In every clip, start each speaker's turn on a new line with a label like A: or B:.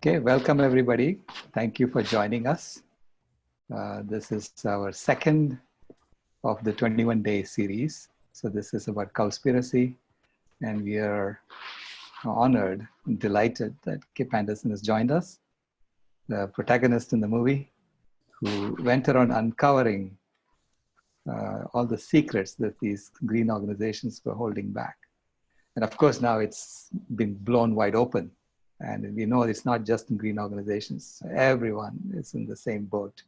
A: Okay, welcome everybody. Thank you for joining us. This is our second of the 21-day series. So this is about Cowspiracy, and we are honored and delighted that Kip Andersen has joined us, the protagonist in the movie, who went around uncovering all the secrets that these green organizations were holding back. And of course, now it's been blown wide open. And we know it's not just in green organizations. Everyone is in the same boat.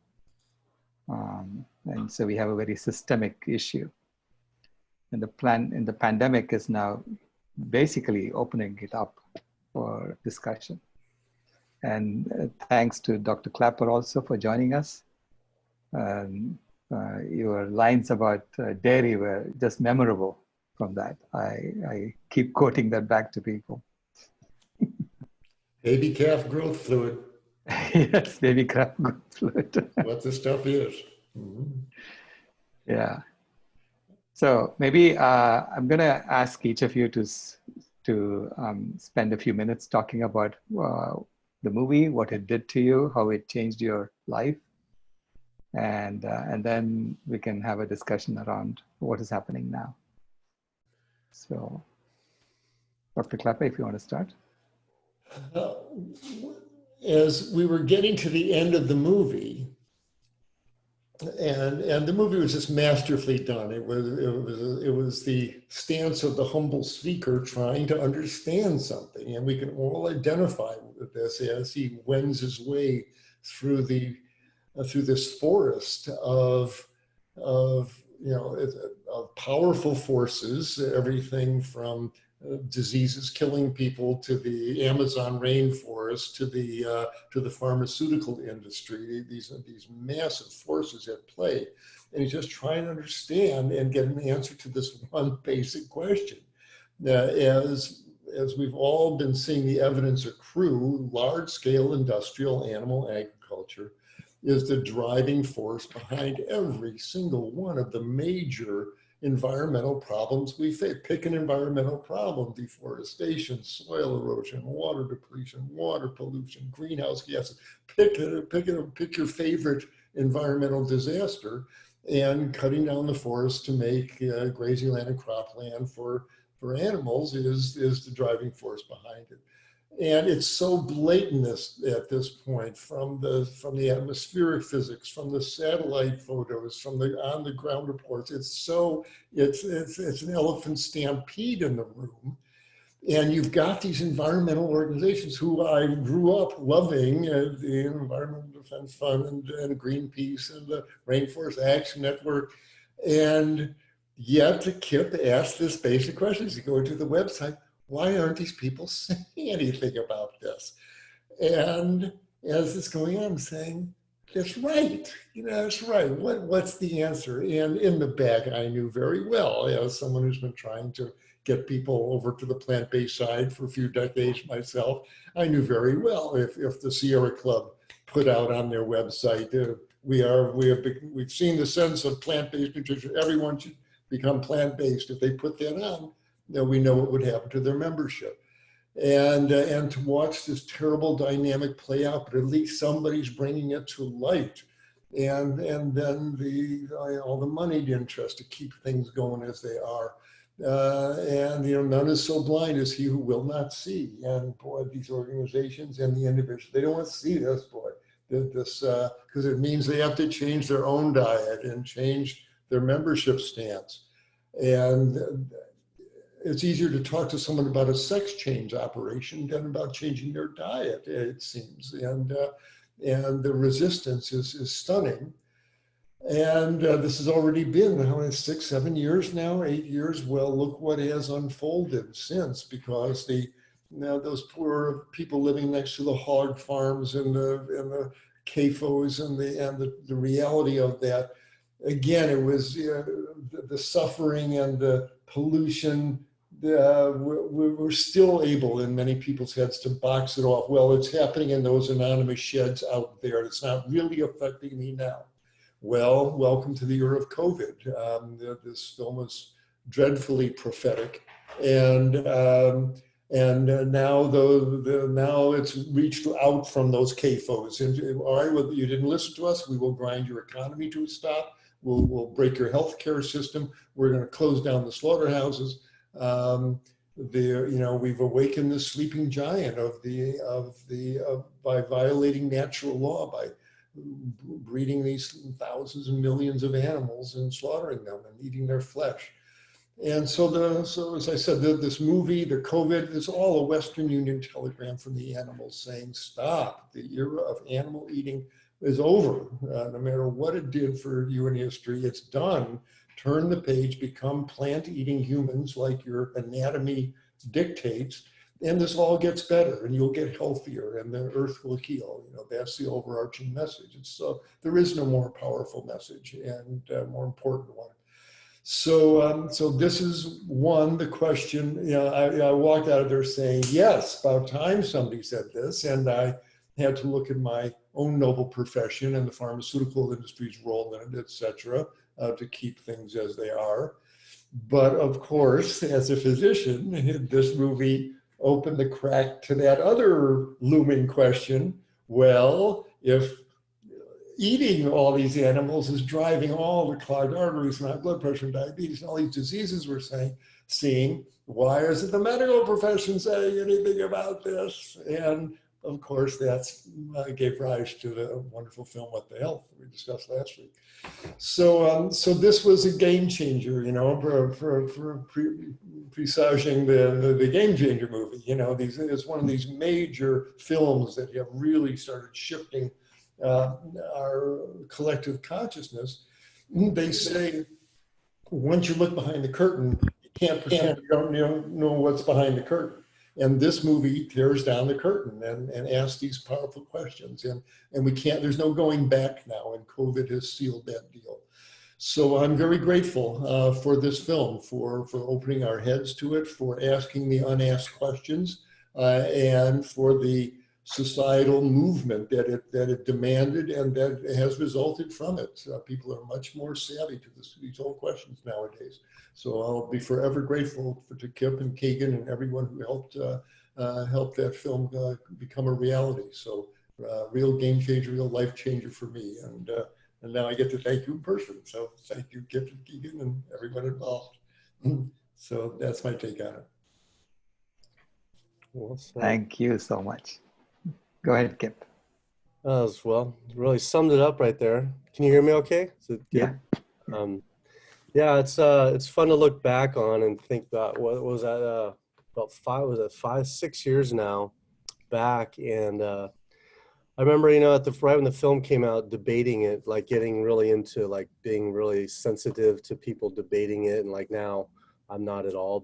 A: And so we have a very systemic issue. And the pandemic is now basically opening it up for discussion. And thanks to Dr. Klaper also for joining us. Your lines about dairy were just memorable from that. I keep quoting that back to people.
B: Baby calf growth fluid.
A: Yes, baby calf growth fluid.
B: What the stuff is. Mm-hmm.
A: Yeah. So maybe I'm going to ask each of you to spend a few minutes talking about the movie, what it did to you, how it changed your life, and then we can have a discussion around what is happening now. So, Dr. Klaper, if you want to start.
B: As we were getting to the end of the movie, and the movie was just masterfully done. It was the stance of the humble seeker trying to understand something, and we can all identify with this as he wends his way through this forest of powerful forces, everything from diseases killing people to the Amazon rainforest to the pharmaceutical industry. These massive forces at play, and he's just trying to understand and get an answer to this one basic question. As we've all been seeing the evidence accrue, large-scale industrial animal agriculture is the driving force behind every single one of the major environmental problems we face. Pick an environmental problem: deforestation, soil erosion, water depletion, water pollution, greenhouse gases. Pick your favorite environmental disaster, and cutting down the forest to make grazing land and cropland for animals is the driving force behind it. And it's so blatant at this point, from the atmospheric physics, from the satellite photos, from the on the ground reports. It's an elephant stampede in the room. And you've got these environmental organizations who I grew up loving, the Environmental Defense Fund and Greenpeace and the Rainforest Action Network. And yet Kip asked this basic question as you go to the website: why aren't these people saying anything about this? And as it's going on, I'm saying, that's right. That's right. What's the answer? And in the back, I knew very well, as someone who's been trying to get people over to the plant-based side for a few decades myself, I knew very well if the Sierra Club put out on their website, we've seen the sense of plant-based nutrition. Everyone should become plant-based. If they put that on, we know what would happen to their membership. And to watch this terrible dynamic play out, but at least somebody's bringing it to light. And then all the moneyed interest to keep things going as they are. None is so blind as he who will not see. And boy, these organizations and the individuals, they don't want to see this, boy. Because it means they have to change their own diet and change their membership stance. And it's easier to talk to someone about a sex change operation than about changing their diet, it seems. And the resistance is stunning. And this has already been, how many, 6, 7 years now, 8 years? Well, look what has unfolded since, because those poor people living next to the hog farms and the CAFOs and the reality of that. Again, it was the suffering and the pollution. We're still able in many people's heads to box it off. Well, it's happening in those anonymous sheds out there. It's not really affecting me now. Well, welcome to the era of COVID. This film is dreadfully prophetic. And And now it's reached out from those CAFOs. And all right, well, you didn't listen to us. We will grind your economy to a stop. We'll break your healthcare system. We're going to close down the slaughterhouses. We've awakened the sleeping giant by violating natural law, by breeding these thousands and millions of animals and slaughtering them and eating their flesh. And so as I said, this movie, the COVID, it's all a Western Union telegram from the animals saying, stop, the era of animal eating is over. No matter what it did for you in history, it's done. Turn the page, become plant-eating humans like your anatomy dictates, and this all gets better, and you'll get healthier, and the earth will heal. That's the overarching message. There is no more powerful message and more important one. So this is the question. I walked out of there saying, yes, about time somebody said this, and I had to look at my own noble profession and the pharmaceutical industry's role in it, et cetera, to keep things as they are. But of course, as a physician, this movie opened the crack to that other looming question. Well, if eating all these animals is driving all the clogged arteries and high blood pressure and diabetes and all these diseases we're seeing, why isn't the medical profession saying anything about this? And of course, that's gave rise to the wonderful film, What the Health, we discussed last week. So this was a game changer, for presaging the game changer movie. It's one of these major films that have really started shifting our collective consciousness. They say, once you look behind the curtain, you can't pretend you don't know what's behind the curtain. And this movie tears down the curtain and asks these powerful questions. And we can't, there's no going back now, and COVID has sealed that deal. So I'm very grateful for this film, for opening our heads to it, for asking the unasked questions, and for the societal movement that it demanded and that has resulted from it. People are much more savvy to these whole questions nowadays. So I'll be forever grateful to Kip and Keegan and everyone who helped that film become a reality. So real game changer, real life changer for me. And now I get to thank you in person. So thank you, Kip and Keegan, and everyone involved. So that's my take on it.
C: Well,
A: thank you so much. Go ahead, Kip.
C: Well, really summed it up right there. Can you hear me okay? Is it good?
A: Yeah.
C: Yeah, it's fun to look back on and think about what was that about 5-6 years now back. And I remember, right when the film came out, debating it, like getting really into like being really sensitive to people debating it. And like now I'm not at all,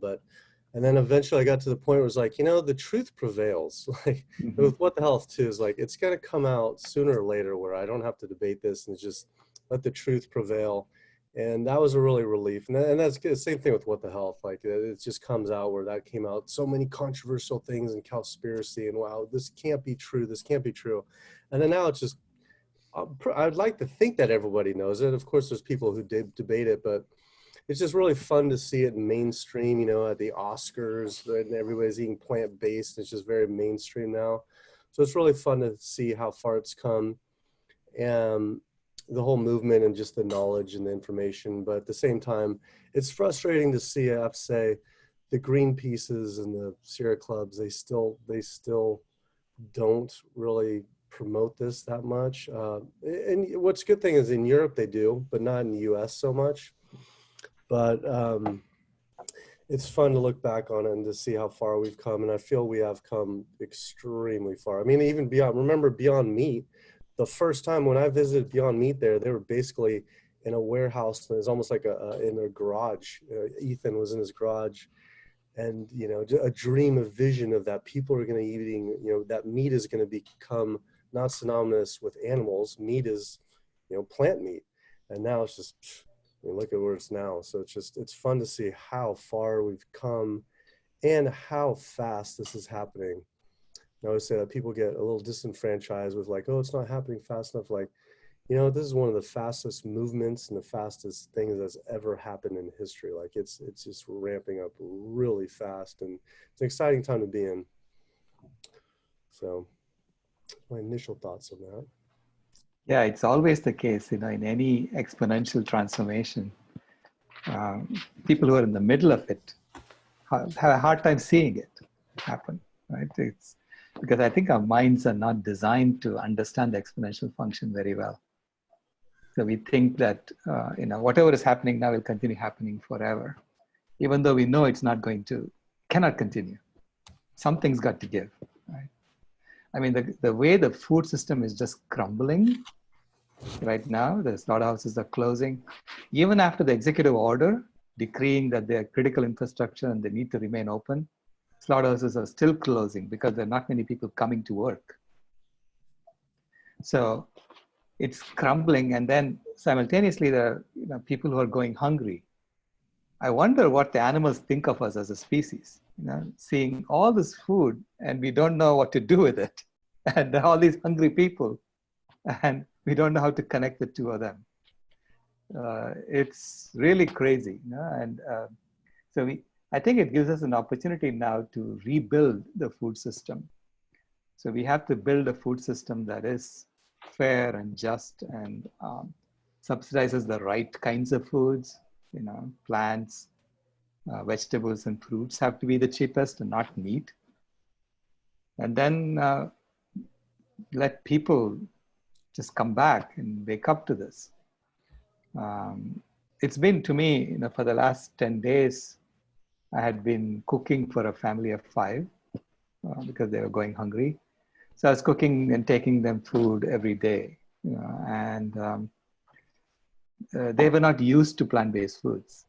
C: and then eventually I got to the point where it was like, the truth prevails. Like with What the Health too, is like, it's going to come out sooner or later where I don't have to debate this and just let the truth prevail. And that was a really relief. And that's the same thing with What the Health. Like it just comes out where that came out, so many controversial things and Cowspiracy and wow, this can't be true. This can't be true. And then now it's just, I'd like to think that everybody knows it. Of course, there's people who debate it, but it's just really fun to see it in mainstream, at the Oscars, and everybody's eating plant-based. It's just very mainstream now. So it's really fun to see how far it's come, and the whole movement and just the knowledge and the information. But at the same time, it's frustrating to see, I have to say, the Greenpeaces and the Sierra Clubs, they still don't really promote this that much. And what's a good thing is in Europe they do, but not in the US so much. But it's fun to look back on it and to see how far we've come. And I feel we have come extremely far. I mean, even remember Beyond Meat, the first time when I visited Beyond Meat there, they were basically in a warehouse. And it was almost like in a garage. Ethan was in his garage. And, a dream, a vision of that people are going to be eating, that meat is going to become not synonymous with animals. Meat is, plant meat. And now it's just, look at where it's now. So it's fun to see how far we've come and how fast this is happening. I always say that people get a little disenfranchised with like, oh, it's not happening fast enough. Like, you know, this is one of the fastest movements and the fastest things that's ever happened in history. Like it's just ramping up really fast, and it's an exciting time to be in. So my initial thoughts on that.
A: Yeah, it's always the case, you know, in any exponential transformation, people who are in the middle of it have a hard time seeing it happen, right? It's because I think our minds are not designed to understand the exponential function very well. So we think that, you know, whatever is happening now will continue happening forever, even though we know it's not going to, cannot continue. Something's got to give, right? I mean, the way the food system is just crumbling right now, the slaughterhouses are closing. Even after the executive order decreeing that they're critical infrastructure and they need to remain open, slaughterhouses are still closing because there are not many people coming to work. So it's crumbling, and then simultaneously there are people who are going hungry. I wonder what the animals think of us as a species, you know, seeing all this food and we don't know what to do with it, and all these hungry people, and we don't know how to connect the two of them. It's really crazy, you know? And so I think it gives us an opportunity now to rebuild the food system. So we have to build a food system that is fair and just and subsidizes the right kinds of foods. You know, plants, vegetables and fruits have to be the cheapest and not meat. And then let people just come back and wake up to this. It's been, to me, you know, for the last 10 days, I had been cooking for a family of 5 because they were going hungry. So I was cooking and taking them food every day, you know, and they were not used to plant-based foods,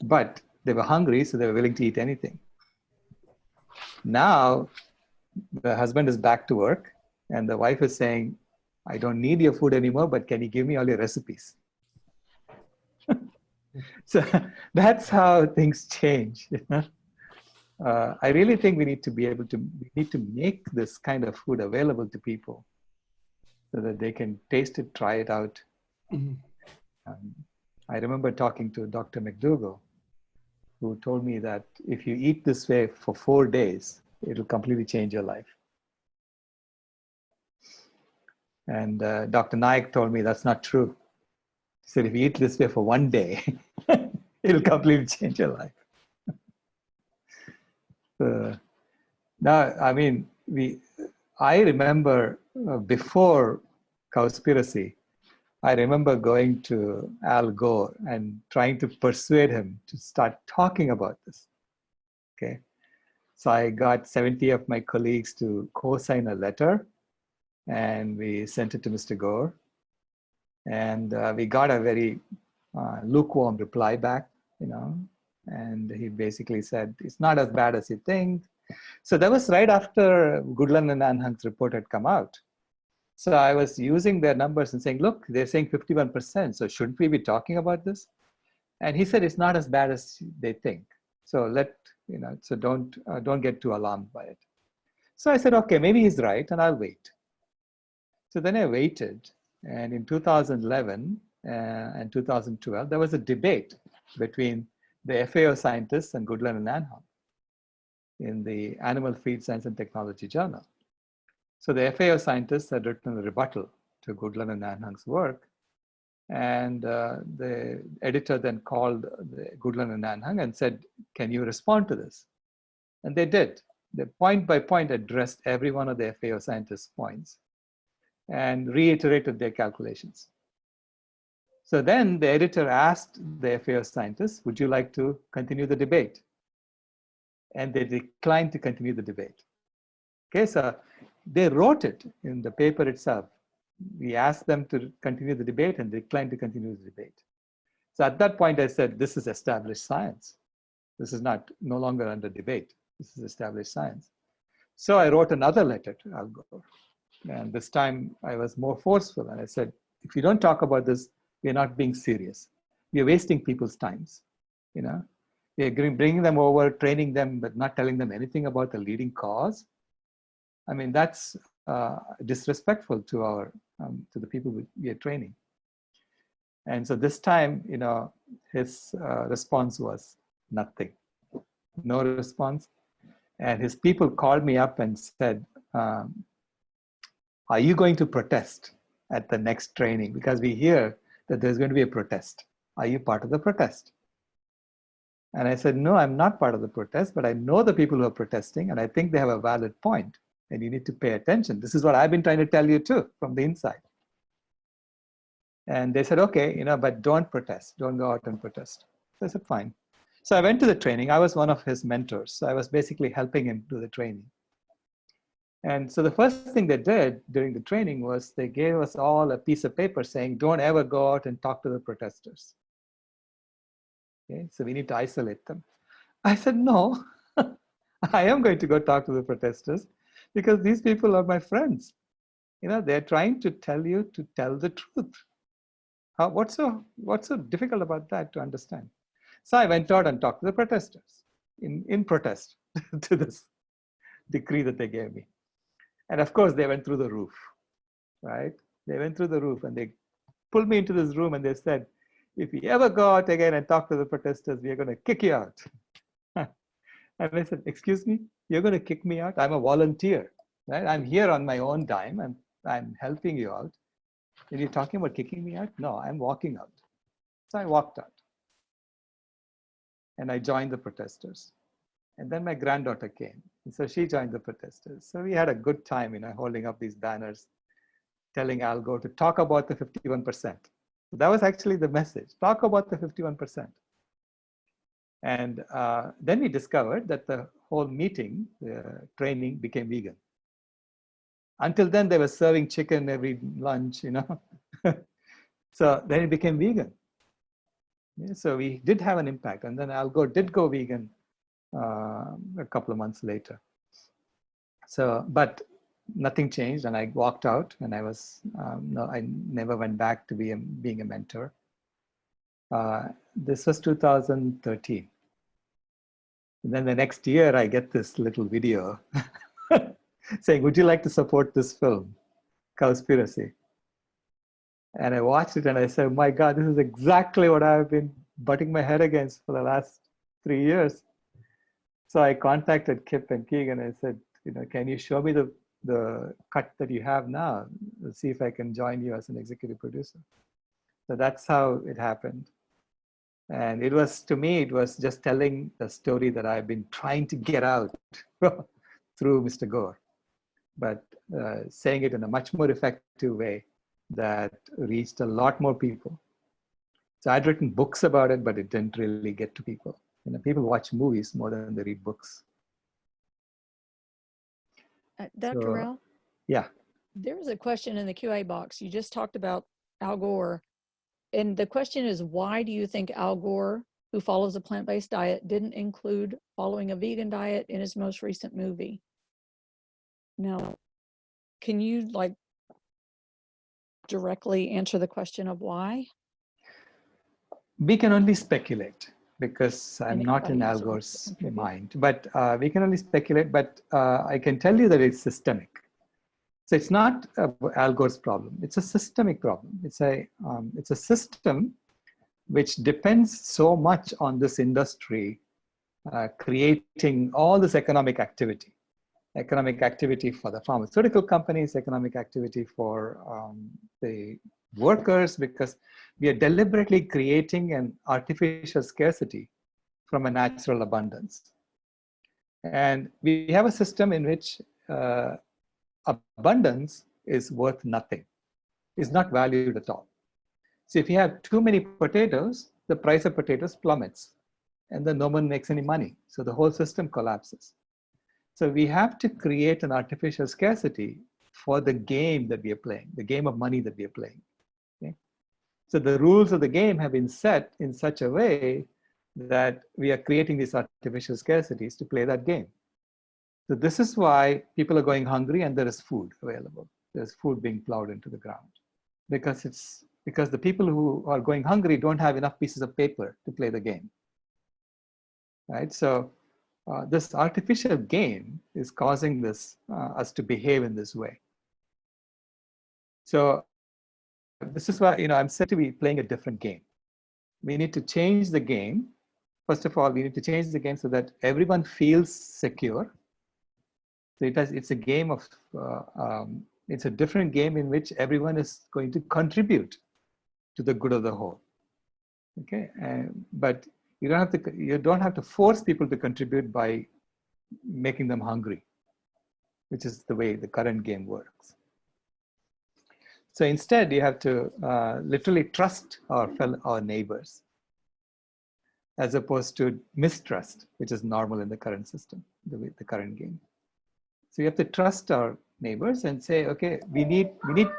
A: but they were hungry, so they were willing to eat anything. Now, the husband is back to work, and the wife is saying, I don't need your food anymore, but can you give me all your recipes? So that's how things change. You know? I really think we need to make this kind of food available to people so that they can taste it, try it out. Mm-hmm. I remember talking to Dr. McDougall, who told me that if you eat this way for 4 days, it'll completely change your life. And Dr. Naik told me that's not true. He said, if you eat this way for 1 day, it'll completely change your life. Now, I mean, I remember before Cowspiracy, I remember going to Al Gore and trying to persuade him to start talking about this. Okay. So I got 70 of my colleagues to co-sign a letter, and we sent it to Mr. Gore. And we got a very lukewarm reply back, you know, and he basically said, it's not as bad as you think. So that was right after Goodland and Anhang's report had come out. So I was using their numbers and saying, look, they're saying 51%. So shouldn't we be talking about this? And he said, it's not as bad as they think. So so don't get too alarmed by it. So I said, okay, maybe he's right, and I'll wait. So then I waited, and in 2011 and 2012, there was a debate between the FAO scientists and Goodland and Anhang in the Animal Feed Science and Technology Journal. So the FAO scientists had written a rebuttal to Goodland and Anhang's work, and the editor then called Goodland and Anhang and said, can you respond to this? And they did. They point by point addressed every one of the FAO scientists' points and reiterated their calculations. So then the editor asked the FAO scientists, would you like to continue the debate? And they declined to continue the debate. Okay, so they wrote it in the paper itself. We asked them to continue the debate, and they declined to continue the debate. So at that point, I said, this is established science. This is no longer under debate. This is established science. So I wrote another letter to Al Gore. And this time I was more forceful. And I said, if you don't talk about this, we're not being serious. We're wasting people's times. You know, we're bringing them over, training them, but not telling them anything about the leading cause. I mean, that's disrespectful to our to the people we are training. And so this time, his response was nothing, no response. And his people called me up and said, are you going to protest at the next training? Because we hear that there's going to be a protest. Are you part of the protest? And I said, no, I'm not part of the protest, but I know the people who are protesting, and I think they have a valid point, and you need to pay attention. This is what I've been trying to tell you too, from the inside. And they said, okay, but don't protest. Don't go out and protest. So I said, fine. So I went to the training. I was one of his mentors. So I was basically helping him do the training. And so the first thing they did during the training was they gave us all a piece of paper saying, don't ever go out and talk to the protesters. Okay, so we need to isolate them. I said, no, I am going to go talk to the protesters because these people are my friends. They're trying to tell you to tell the truth. What's so difficult about that to understand? So I went out and talked to the protesters in protest to this decree that they gave me. And of course, they went through the roof, right? They went through the roof and they pulled me into this room and they said, if you ever go out again and talk to the protesters, we are going to kick you out. And I said, excuse me, you're going to kick me out? I'm a volunteer, right? I'm here on my own dime. I'm helping you out. And you're talking about kicking me out? No, I'm walking out. So I walked out. And I joined the protesters. And then my granddaughter came. And so she joined the protesters. So we had a good time, holding up these banners, telling Al Gore to talk about the 51%. So that was actually the message. Talk about the 51%. And then we discovered that the whole meeting, the training, became vegan. Until then, they were serving chicken every lunch, So then it became vegan. Yeah, so we did have an impact. And then Al Gore did go vegan a couple of months later. So, but nothing changed, and I walked out, and I was I never went back to being a mentor. This was 2013. And then the next year, I get this little video saying, "Would you like to support this film, Cowspiracy?" And I watched it, and I said, "My God, this is exactly what I've been butting my head against for the last 3 years." So I contacted Kip and Keegan and I said, can you show me the cut that you have now? Let's see if I can join you as an executive producer. So that's how it happened. And it was, to me, it was just telling the story that I've been trying to get out through Mr. Gore, but saying it in a much more effective way that reached a lot more people. So I'd written books about it, but it didn't really get to people. People watch movies more than they read books.
D: Dr. Rao?
A: Yeah.
D: There was a question in the QA box. You just talked about Al Gore. And the question is, why do you think Al Gore, who follows a plant-based diet, didn't include following a vegan diet in his most recent movie? Now, can you directly answer the question of why?
A: We can only speculate because I'm not in Al Gore's mind, but we can only speculate, but I can tell you that it's systemic. So it's not Al Gore's problem. It's a systemic problem. It's a system which depends so much on this industry creating all this economic activity for the pharmaceutical companies, economic activity for the workers, because we are deliberately creating an artificial scarcity from a natural abundance. And we have a system in which abundance is worth nothing, is not valued at all. So if you have too many potatoes, the price of potatoes plummets, and then no one makes any money. So the whole system collapses. So we have to create an artificial scarcity for the game that we are playing, the game of money that we are playing. Okay? So the rules of the game have been set in such a way that we are creating these artificial scarcities to play that game. So this is why people are going hungry and there is food available. There's food being plowed into the ground because the people who are going hungry don't have enough pieces of paper to play the game, right? So this artificial game is causing this us to behave in this way. So this is why, I'm said to be playing a different game. We need to change the game. First of all, we need to change the game so that everyone feels secure. So it's a game of, it's a different game in which everyone is going to contribute to the good of the whole. Okay, but you don't have to force people to contribute by making them hungry, which is the way the current game works. So instead, you have to literally trust our neighbors, as opposed to mistrust, which is normal in the current system, the current game. So you have to trust our neighbors and say, okay, we need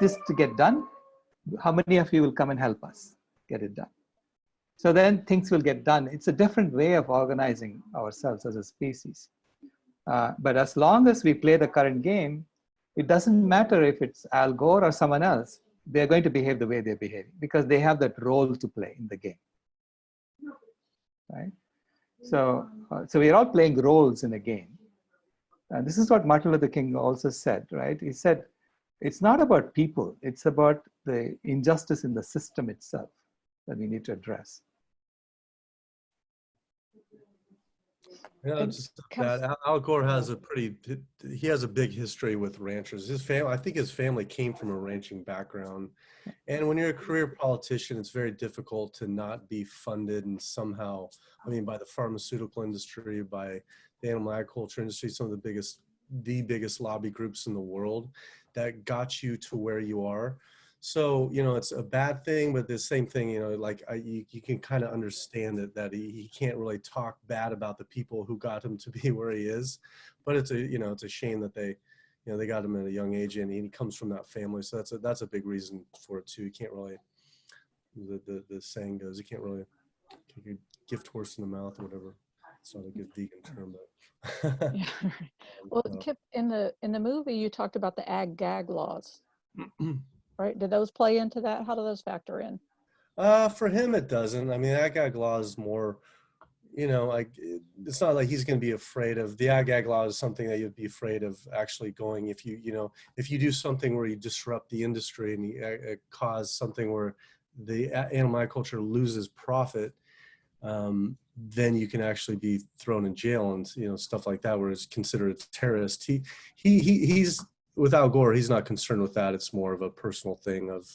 A: this to get done. How many of you will come and help us get it done? So then things will get done. It's a different way of organizing ourselves as a species. But as long as we play the current game, it doesn't matter if it's Al Gore or someone else. They're going to behave the way they're behaving because they have that role to play in the game. Right? So we're all playing roles in a game. And this is what Martin Luther King also said, right? He said, it's not about people, it's about the injustice in the system itself that we need to address.
C: Yeah, just that Al Gore has he has a big history with ranchers. His family, I think his family came from a ranching background. And when you're a career politician, it's very difficult to not be funded and somehow, by the pharmaceutical industry, by the animal agriculture industry, some of the biggest lobby groups in the world that got you to where you are. So, it's a bad thing, but the same thing, you can kind of understand that he can't really talk bad about the people who got him to be where he is. But it's a shame that they got him at a young age and he comes from that family. So that's a big reason for it too. You can't really, the saying goes, you can't really take a gift horse in the mouth or whatever. It's not a good vegan term, but.
D: Yeah. Well, Kip, in the movie, you talked about the ag-gag laws. Right? Did those play into that? How do those factor in?
C: For him, it doesn't. Ag-gag law is more, it's not like he's going to be afraid of the ag-gag law is something that you'd be afraid of actually going if you do something where you disrupt the industry and you cause something where the animal agriculture loses profit, then you can actually be thrown in jail and stuff like that, where it's considered a terrorist. He's with Al Gore, he's not concerned with that. It's more of a personal thing of,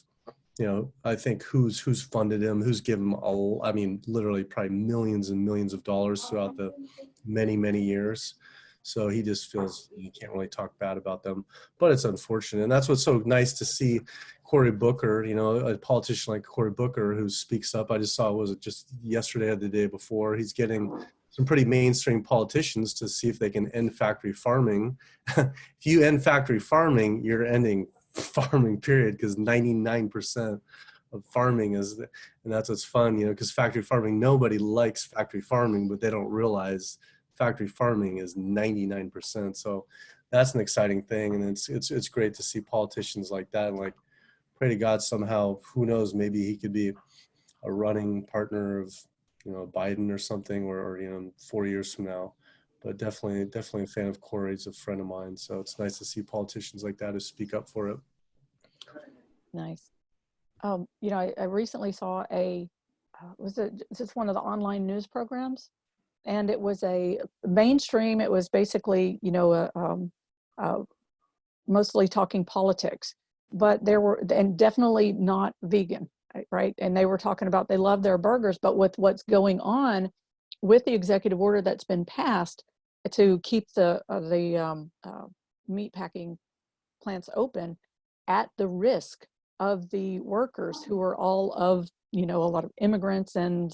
C: I think who's funded him, who's given him literally probably millions and millions of dollars throughout the many, many years. So he just feels he can't really talk bad about them, but it's unfortunate. And that's what's so nice to see Cory Booker, a politician like Cory Booker who speaks up. I just saw, was it just yesterday or the day before, he's getting some pretty mainstream politicians to see if they can end factory farming. If you end factory farming, you're ending farming, period, because 99% of farming is, and that's what's fun, because factory farming, nobody likes factory farming, but they don't realize factory farming is 99%. So that's an exciting thing. And it's great to see politicians like that, and pray to God somehow, who knows, maybe he could be a running partner of, Biden or something, or 4 years from now. But definitely a fan of Cory. He's a friend of mine. So it's nice to see politicians like that who speak up for it.
D: Nice. I recently saw was it just one of the online news programs? And it was a mainstream. It was basically, mostly talking politics, but and definitely not vegan, right? And they were talking about they love their burgers, but with what's going on with the executive order that's been passed to keep the meat packing plants open at the risk of the workers who are all of, a lot of immigrants and,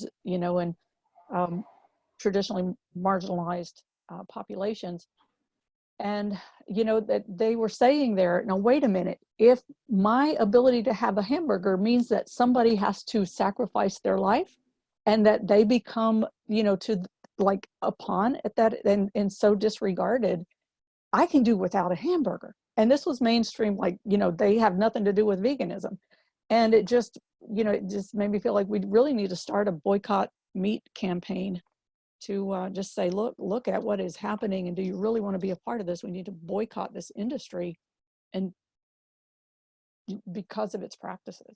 D: traditionally marginalized populations. And, that they were saying there, now, wait a minute, if my ability to have a hamburger means that somebody has to sacrifice their life and that they become, a pawn at that and so disregarded, I can do without a hamburger. And this was mainstream, they have nothing to do with veganism. And it just, it just made me feel like we really need to start a boycott meat campaign to just say, look at what is happening. And do you really want to be a part of this? We need to boycott this industry and because of its practices.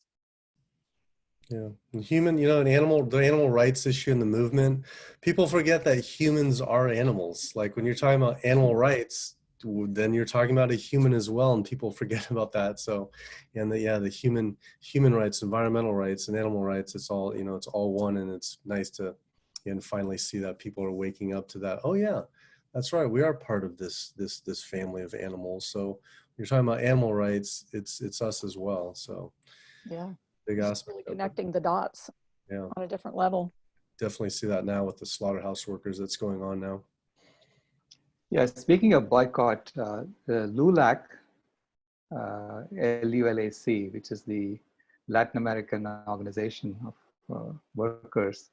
C: Yeah, and human, you know, the animal rights issue in the movement, people forget that humans are animals. Like when you're talking about animal rights, then you're talking about a human as well, and people forget about that. So, and the human rights, environmental rights, and animal rights, it's all, you know, it's all one, and it's nice to, and finally see that people are waking up to that. Oh yeah, that's right, we are part of this family of animals. So when you're talking about animal rights, it's us as well. So
D: Yeah.
C: big
D: Just
C: aspect
D: really
C: of it.
D: connecting the dots
C: Yeah,
D: on a different level.
C: definitely see that now with the slaughterhouse workers that's going on now.
A: Yeah, speaking of boycott, the LULAC, LULAC, which is the Latin American Organization of Workers,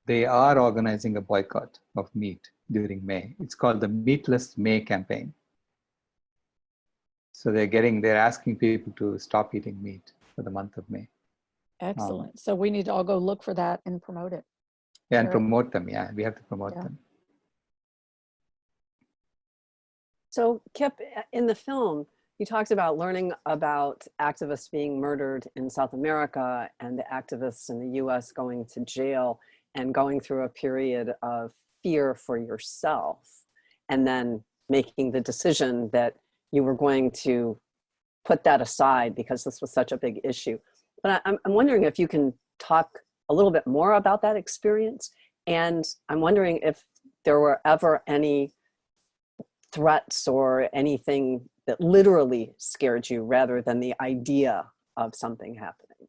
A: they are organizing a boycott of meat during May. It's called the Meatless May campaign. So they're asking people to stop eating meat for the month of May.
D: Excellent. So we need to all go look for that and promote it.
A: Yeah, and
D: Sure.
A: promote them. Yeah, we have to promote
D: Yeah.
A: them.
E: So Kip, in the film, you talked about learning about activists being murdered in South America and the activists in the US going to jail and going through a period of fear for yourself, and then making the decision that you were going to put that aside because this was such a big issue. But I'm wondering if you can talk a little bit more about that experience. And I'm wondering if there were ever any threats or anything that literally scared you rather than the idea of something happening.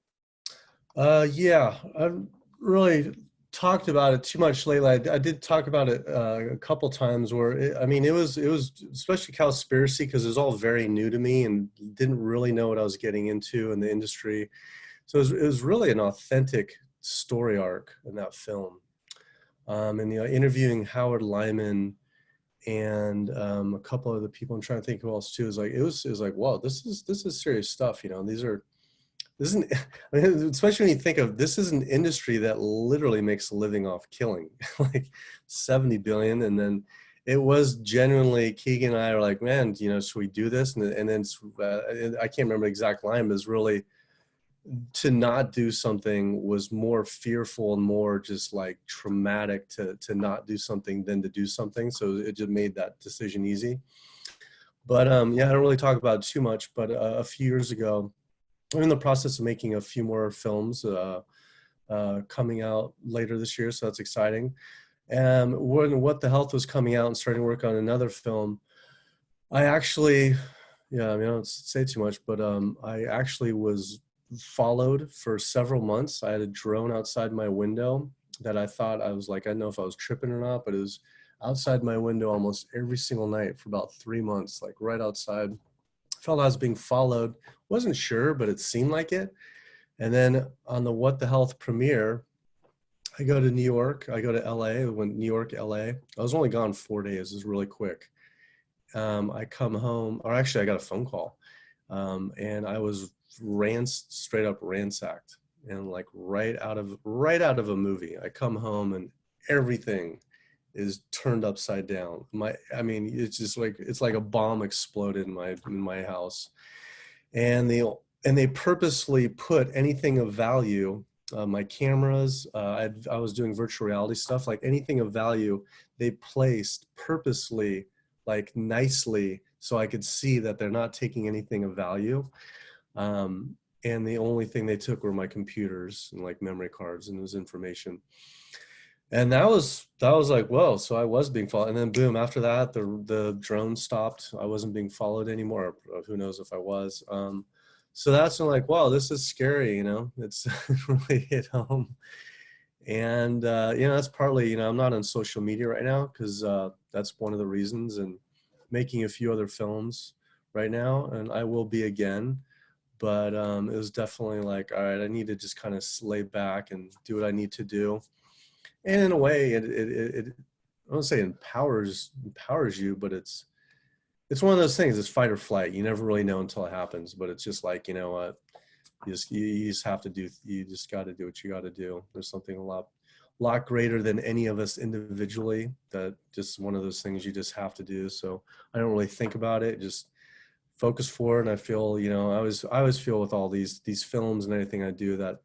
C: Yeah, I've really talked about it too much lately. I did talk about it a couple times where it was especially Cowspiracy, because it was all very new to me and didn't really know what I was getting into in the industry. So it was really an authentic story arc in that film. And interviewing Howard Lyman and a couple of the people, I'm trying to think who else too, it was like, wow, this is serious stuff. This isn't, I mean, especially when you think of, this is an industry that literally makes a living off killing, like 70 billion. And then it was genuinely, Keegan and I are like, man, should we do this? And then I can't remember the exact line, but it's really, to not do something was more fearful and more just like traumatic to not do something than to do something. So it just made that decision easy. But yeah, I don't really talk about it too much, but a few years ago, I'm in the process of making a few more films coming out later this year, so that's exciting. And when What the Health was coming out and starting to work on another film, I actually, I don't say too much, but I actually was followed for several months. I had a drone outside my window that I thought, I was like, I don't know if I was tripping or not, but it was outside my window almost every single night for about 3 months, like right outside. Felt I was being followed, wasn't sure, but it seemed like it. And then on the What the Health premiere, I go to New York, I go to LA, went New York, LA. I was only gone 4 days, it was really quick. I come home, or actually I got a phone call, and I was straight up ransacked, and like right out of a movie. I come home and everything is turned upside down. It's just like, it's like a bomb exploded in my house, and they purposely put anything of value, my cameras, I was doing virtual reality stuff, like anything of value, they placed purposely, like nicely, so I could see that they're not taking anything of value. And the only thing they took were my computers and like memory cards, and it was information. And that was like, whoa, so I was being followed. And then boom, after that, the drone stopped. I wasn't being followed anymore. Who knows if I was. So that's when like, wow, this is scary, it's really hit home. And, that's partly, I'm not on social media right now because that's one of the reasons, and making a few other films right now, and I will be again. But it was definitely like, all right, I need to just kind of lay back and do what I need to do. And in a way, it I don't say empowers you, but it's one of those things. It's fight or flight. You never really know until it happens. But it's just like, you know what, you just have to do. You just got to do what you got to do. There's something a lot greater than any of us individually. That just one of those things you just have to do. So I don't really think about it. Just focus forward. And I feel, you know, I always feel with all these films and anything I do that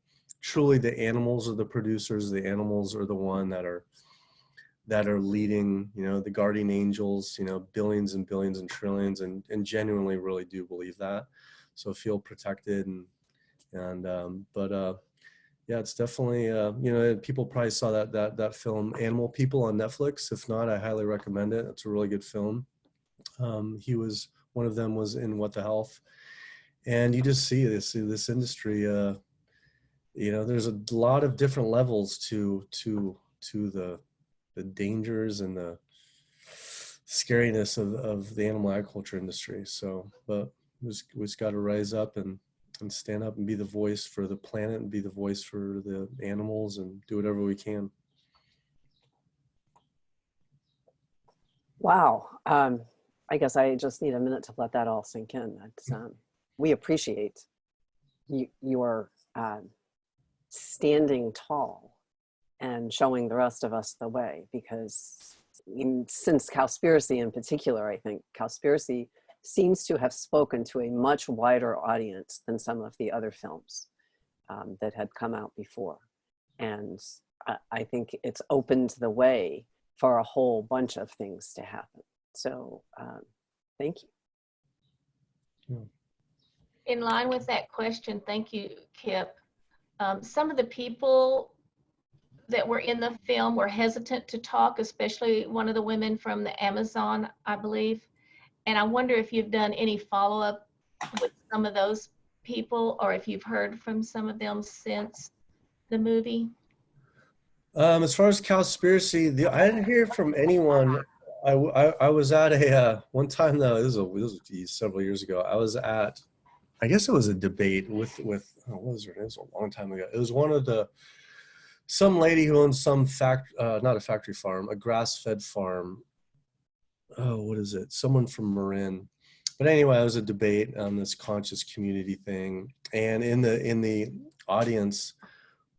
C: truly the animals are the producers, the animals are the one that are leading, you know, the guardian angels, you know, billions and billions and trillions, and genuinely really do believe that. So feel protected yeah, it's definitely, you know, people probably saw that film Animal People on Netflix. If not, I highly recommend it. It's a really good film. One of them was in What the Health. And you just see this industry, you know, there's a lot of different levels to the dangers and the scariness of the animal agriculture industry. So, but we just got to rise up and stand up and be the voice for the planet and be the voice for the animals and do whatever we can.
E: Wow. I guess I just need a minute to let that all sink in. That's, we appreciate your standing tall and showing the rest of us the way, because since Cowspiracy in particular, I think Cowspiracy seems to have spoken to a much wider audience than some of the other films that had come out before. And I think it's opened the way for a whole bunch of things to happen. So thank you.
F: In line with that question, thank you, Kip. Some of the people that were in the film were hesitant to talk, especially one of the women from the Amazon, I believe. And I wonder if you've done any follow-up with some of those people, or if you've heard from some of them since the movie.
C: As far as Cowspiracy, I didn't hear from anyone. I was at a one time though. This was several years ago. I was at, I guess it was a debate with what was her name? It was a long time ago. It was some lady who owns some not a factory farm, a grass-fed farm. Oh, what is it? Someone from Marin. But anyway, it was a debate on this conscious community thing, and in the audience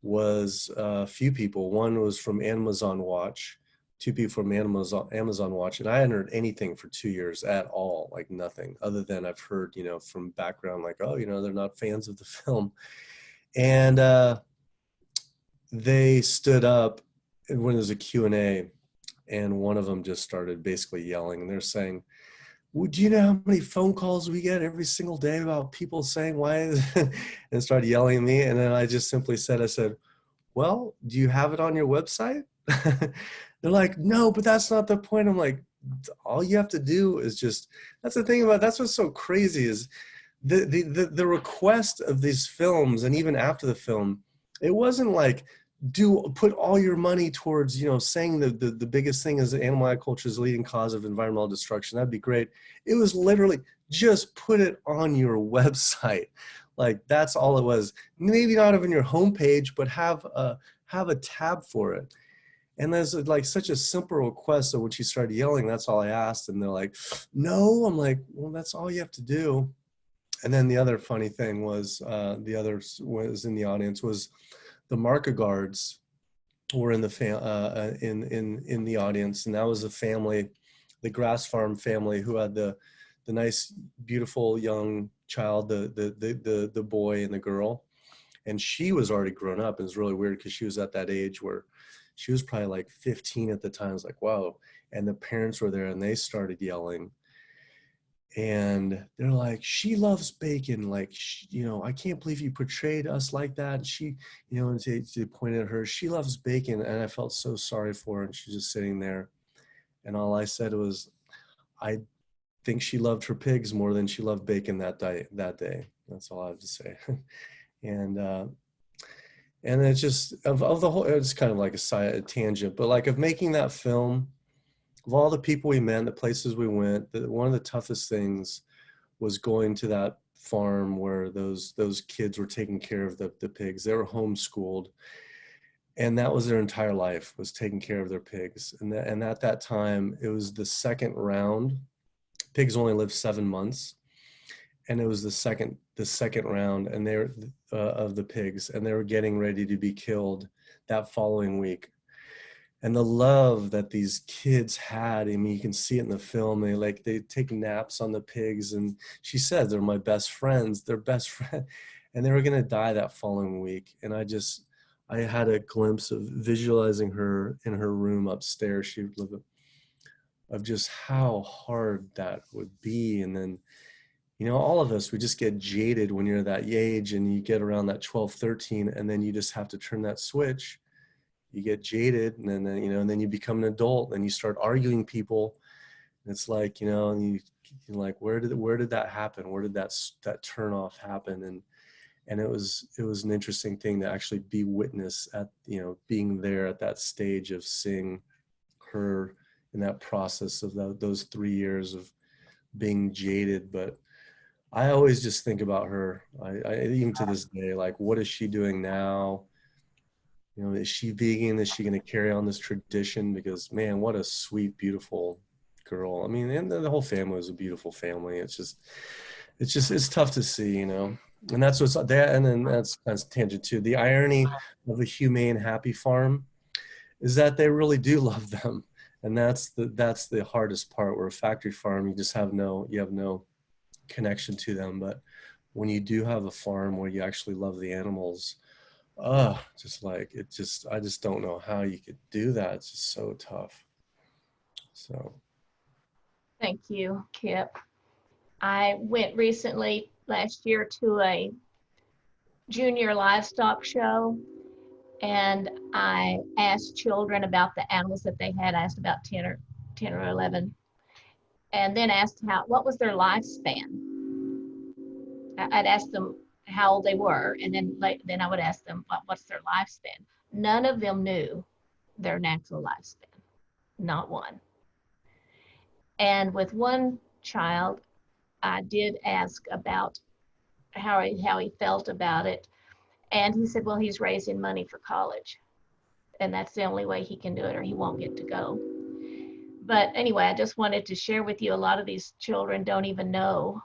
C: was a few people. One was from Amazon Watch, two people from Amazon Watch, and I hadn't heard anything for 2 years at all, like nothing, other than I've heard, you know, from background, like, oh, you know, they're not fans of the film. And they stood up when there was a Q&A, and one of them just started basically yelling, and they're saying, do you know how many phone calls we get every single day about people saying why? And started yelling at me. And then I just simply said, I said, well, do you have it on your website? They're like, no, but that's not the point. I'm like, all you have to do is just, that's the thing about, that's what's so crazy is the request of these films. And even after the film, it wasn't like, put all your money towards, you know, saying the biggest thing is that animal agriculture is the leading cause of environmental destruction. That'd be great. It was literally just put it on your website. Like that's all it was. Maybe not even your homepage, but have a tab for it. And there's like such a simple request. So when she started yelling, that's all I asked. And they're like, no. I'm like, well, that's all you have to do. And then the other funny thing was, the other was in the audience was the Marca guards were in the in the audience, and that was the family, the grass farm family, who had the nice, beautiful young child, the boy and the girl, and she was already grown up. It was really weird because she was at that age where she was probably like 15 at the time. I was like, wow. And the parents were there, and they started yelling. And they're like, she loves bacon. Like, you know, I can't believe you portrayed us like that. And she, you know, and they pointed at her, she loves bacon. And I felt so sorry for her. And she's just sitting there. And all I said was, I think she loved her pigs more than she loved bacon that day. That's all I have to say. And it's just, of the whole, it's kind of like a tangent, but like of making that film, of all the people we met, the places we went, one of the toughest things was going to that farm where those kids were taking care of the pigs. They were homeschooled, and that was their entire life, was taking care of their pigs. And at that time, it was the second round. Pigs only live 7 months, and it was the second round, and they're of the pigs, and they were getting ready to be killed that following week. and the love that these kids had. I mean, you can see it in the film. They take naps on the pigs, and she said, they're my best friends, they're best friend. And they were going to die that following week. And I had a glimpse of visualizing her in her room upstairs. She would live of just how hard that would be. And then, all of us, we just get jaded when you're that age and you get around that 12, 13, and then you just have to turn that switch. You get jaded, and then, and then you become an adult and you start arguing people. And it's like, and you're like, where did that happen? Where did that turn off happen? And it was an interesting thing to actually be witness at, being there at that stage of seeing her in that process of those 3 years of being jaded. But I always just think about her. I even to this day, like, what is she doing now? Is she vegan? Is she going to carry on this tradition? Because, man, what a sweet, beautiful girl. I mean, and the whole family was a beautiful family. It's tough to see, And that's what's that. And then that's tangent too. The irony of a humane, happy farm is that they really do love them. And that's the hardest part. Where a factory farm, you have no connection to them. But when you do have a farm where you actually love the animals, I just don't know how you could do that. It's just so tough. So.
F: Thank you, Kip. I went recently last year to a junior livestock show, and I asked children about the animals that they had. I asked about 10 or 11, and then asked what was their lifespan. I'd ask them how old they were, and then I would ask them what's their lifespan. None of them knew their natural lifespan, not one. And with one child, I did ask about how he felt about it, and he said, well, he's raising money for college, and that's the only way he can do it, or he won't get to go. But anyway, I just wanted to share with you, a lot of these children don't even know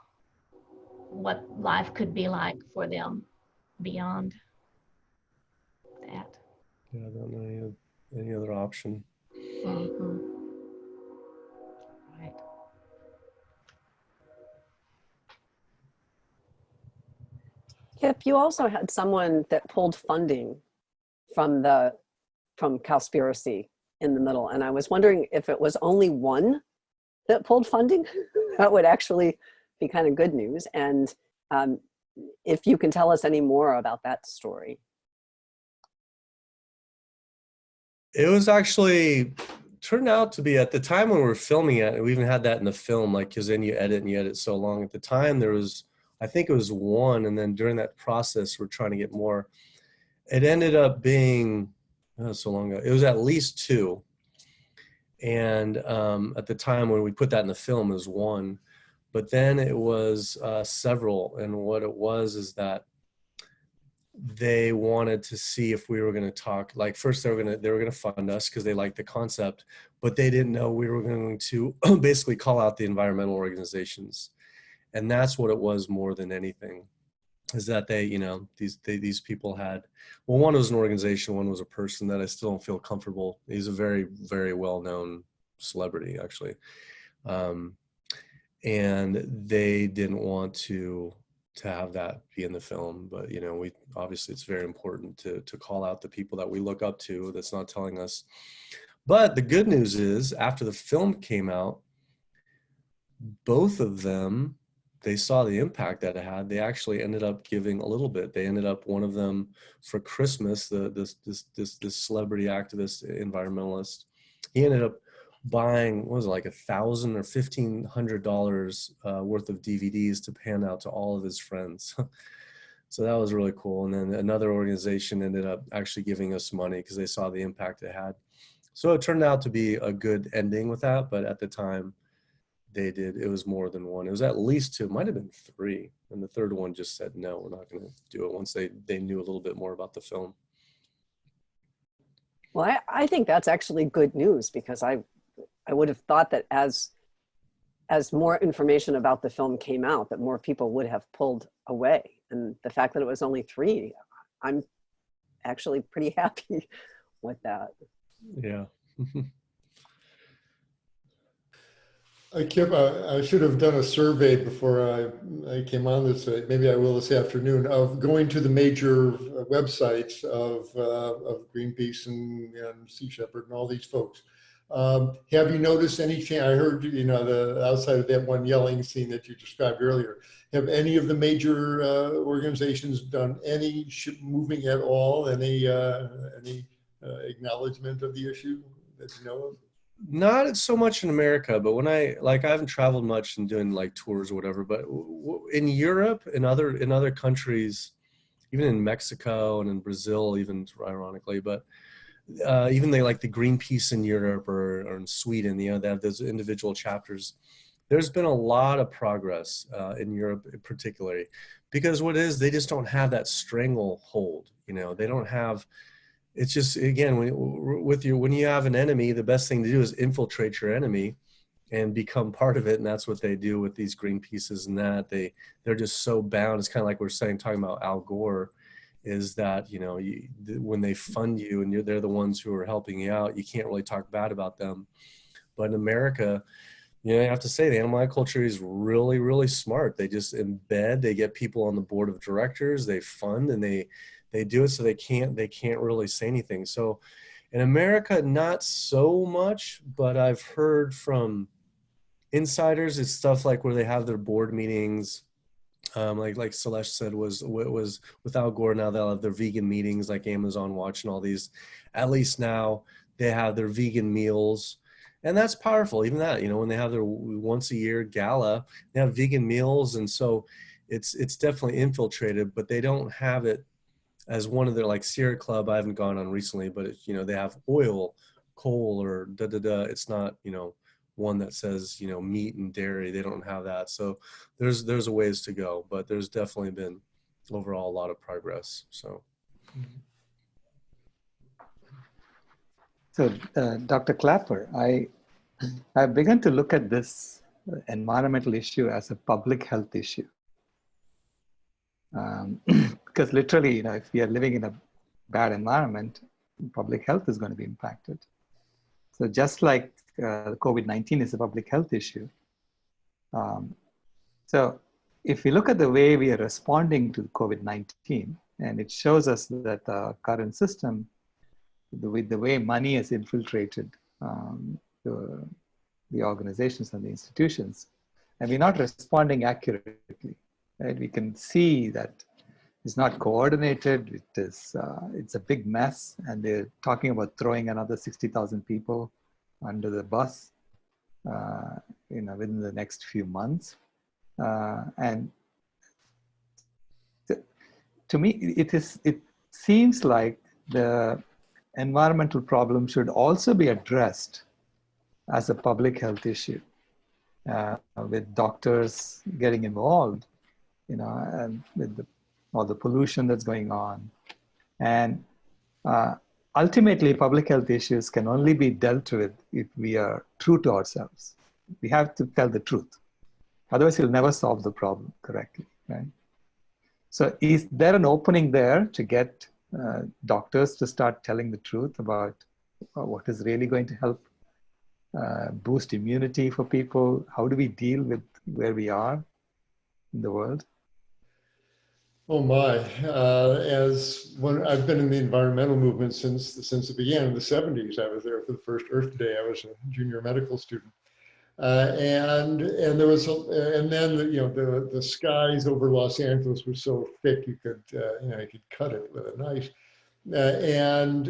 F: what life could be like for them beyond that.
C: Yeah, I don't know any other option.
F: Mm-hmm. Right.
E: Kip, you also had someone that pulled funding from Cowspiracy in the middle. And I was wondering if it was only one that pulled funding. That would actually be kind of good news. And if you can tell us any more about that story.
C: It was actually turned out to be, at the time when we were filming it, we even had that in the film, like, because then you edit so long. At the time there was, I think it was one, and then during that process we're trying to get more. It ended up being, so long ago, it was at least two. And at the time when we put that in the film, it was one, but then it was several. And what it was is that they wanted to see if we were going to talk, like, first they were going to fund us because they liked the concept, but they didn't know we were going to basically call out the environmental organizations. And that's what it was more than anything, is that they, these people had, well, one was an organization, one was a person that I still don't feel comfortable. He's a very, very well-known celebrity, actually. And they didn't want to have that be in the film. But, we obviously, it's very important to call out the people that we look up to that's not telling us. But the good news is, after the film came out, both of them, they saw the impact that it had. They actually ended up giving a little bit. They ended up, one of them for Christmas, this celebrity activist, environmentalist, he ended up buying, what was it, like $1,000 or $1,500 worth of DVDs to hand out to all of his friends. So that was really cool. And then another organization ended up actually giving us money because they saw the impact it had. So it turned out to be a good ending with that. But at the time, it was more than one. It was at least two, it might have been three. And the third one just said, no, we're not going to do it, once they knew a little bit more about the film.
E: Well, I think that's actually good news, because I would have thought that as more information about the film came out, that more people would have pulled away. And the fact that it was only three, I'm actually pretty happy with that.
C: Yeah.
B: Kip, I should have done a survey before I came on this. Maybe I will this afternoon, of going to the major websites of Greenpeace and Sea Shepherd and all these folks. Have you noticed any change? I heard, you know, the outside of that one yelling scene that you described earlier. Have any of the major organizations done any moving at all? Any acknowledgement of the issue that you know of?
C: Not so much in America, but when I haven't traveled much and doing like tours or whatever, but in Europe and other countries, even in Mexico and in Brazil, even ironically, but even like the Greenpeace in Europe or in Sweden, you know, they have those individual chapters. There's been a lot of progress in Europe, particularly, because what it is, they just don't have that stranglehold. You know, they don't have. It's just, again, when you have an enemy, the best thing to do is infiltrate your enemy and become part of it. And that's what they do with these Greenpeaces and that they're just so bound. It's kind of like we're talking about Al Gore, is that, you know, when they fund you and they're the ones who are helping you out, you can't really talk bad about them. But in America, you know, I have to say the animal culture is really, really smart. They just embed, they get people on the board of directors, they fund, and they do it so they can't really say anything. So in America, not so much, but I've heard from insiders, it's stuff like where they have their board meetings, like Sailesh said, was with Al Gore. Now they'll have their vegan meetings like Amazon Watch and all these. At least now they have their vegan meals. And that's powerful. Even that, you know, when they have their once a year gala, they have vegan meals. And so it's definitely infiltrated, but they don't have it as one of their, like Sierra Club, I haven't gone on recently, but it's, you know, they have oil, coal, or It's not, you know, one that says, you know, meat and dairy. They don't have that. So there's a ways to go, but there's definitely been overall a lot of progress. So.
A: So, Dr. Klaper, I've begun to look at this environmental issue as a public health issue. Because literally, you know, if we are living in a bad environment, public health is going to be impacted. So just like COVID-19 is a public health issue. So if we look at the way we are responding to COVID-19, and it shows us that the current system, with the way money has infiltrated the organizations and the institutions, and we're not responding accurately, right? We can see that it's not coordinated. It's a big mess, and they're talking about throwing another 60,000 people under the bus, you know, within the next few months. And to me, it seems like the environmental problem should also be addressed as a public health issue, with doctors getting involved, you know, and with all the pollution that's going on. And ultimately, public health issues can only be dealt with if we are true to ourselves. We have to tell the truth. Otherwise, you'll never solve the problem correctly, right? So is there an opening there to get doctors to start telling the truth about what is really going to help boost immunity for people? How do we deal with where we are in the world?
B: Oh my! I've been in the environmental movement since it began in the 70s. I was there for the first Earth Day. I was a junior medical student, and there was, and then the skies over Los Angeles were so thick you could cut it with a knife. And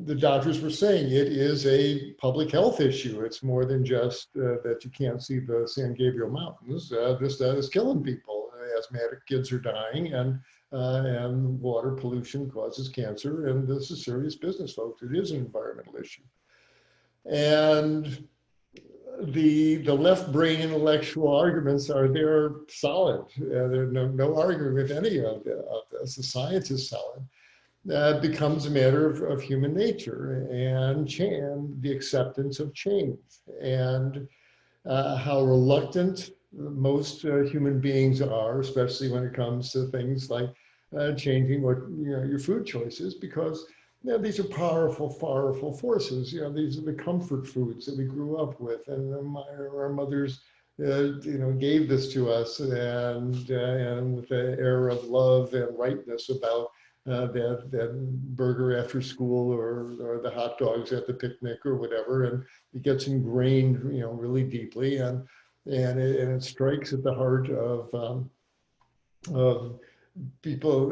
B: the doctors were saying it is a public health issue. It's more than just that you can't see the San Gabriel Mountains. That is killing people. Asthmatic kids are dying, and water pollution causes cancer. And this is serious business, folks. It is an environmental issue. And the left brain intellectual arguments they're solid. There's no argument with any of this. The science is solid. That becomes a matter of human nature and the acceptance of change, and how reluctant most human beings are, especially when it comes to things like changing your food choices, because Now, these are powerful, powerful forces. You know, these are the comfort foods that we grew up with, and our mothers, gave this to us, and with an air of love and rightness about that burger after school, or the hot dogs at the picnic or whatever, and it gets ingrained, really deeply, and it strikes at the heart of people.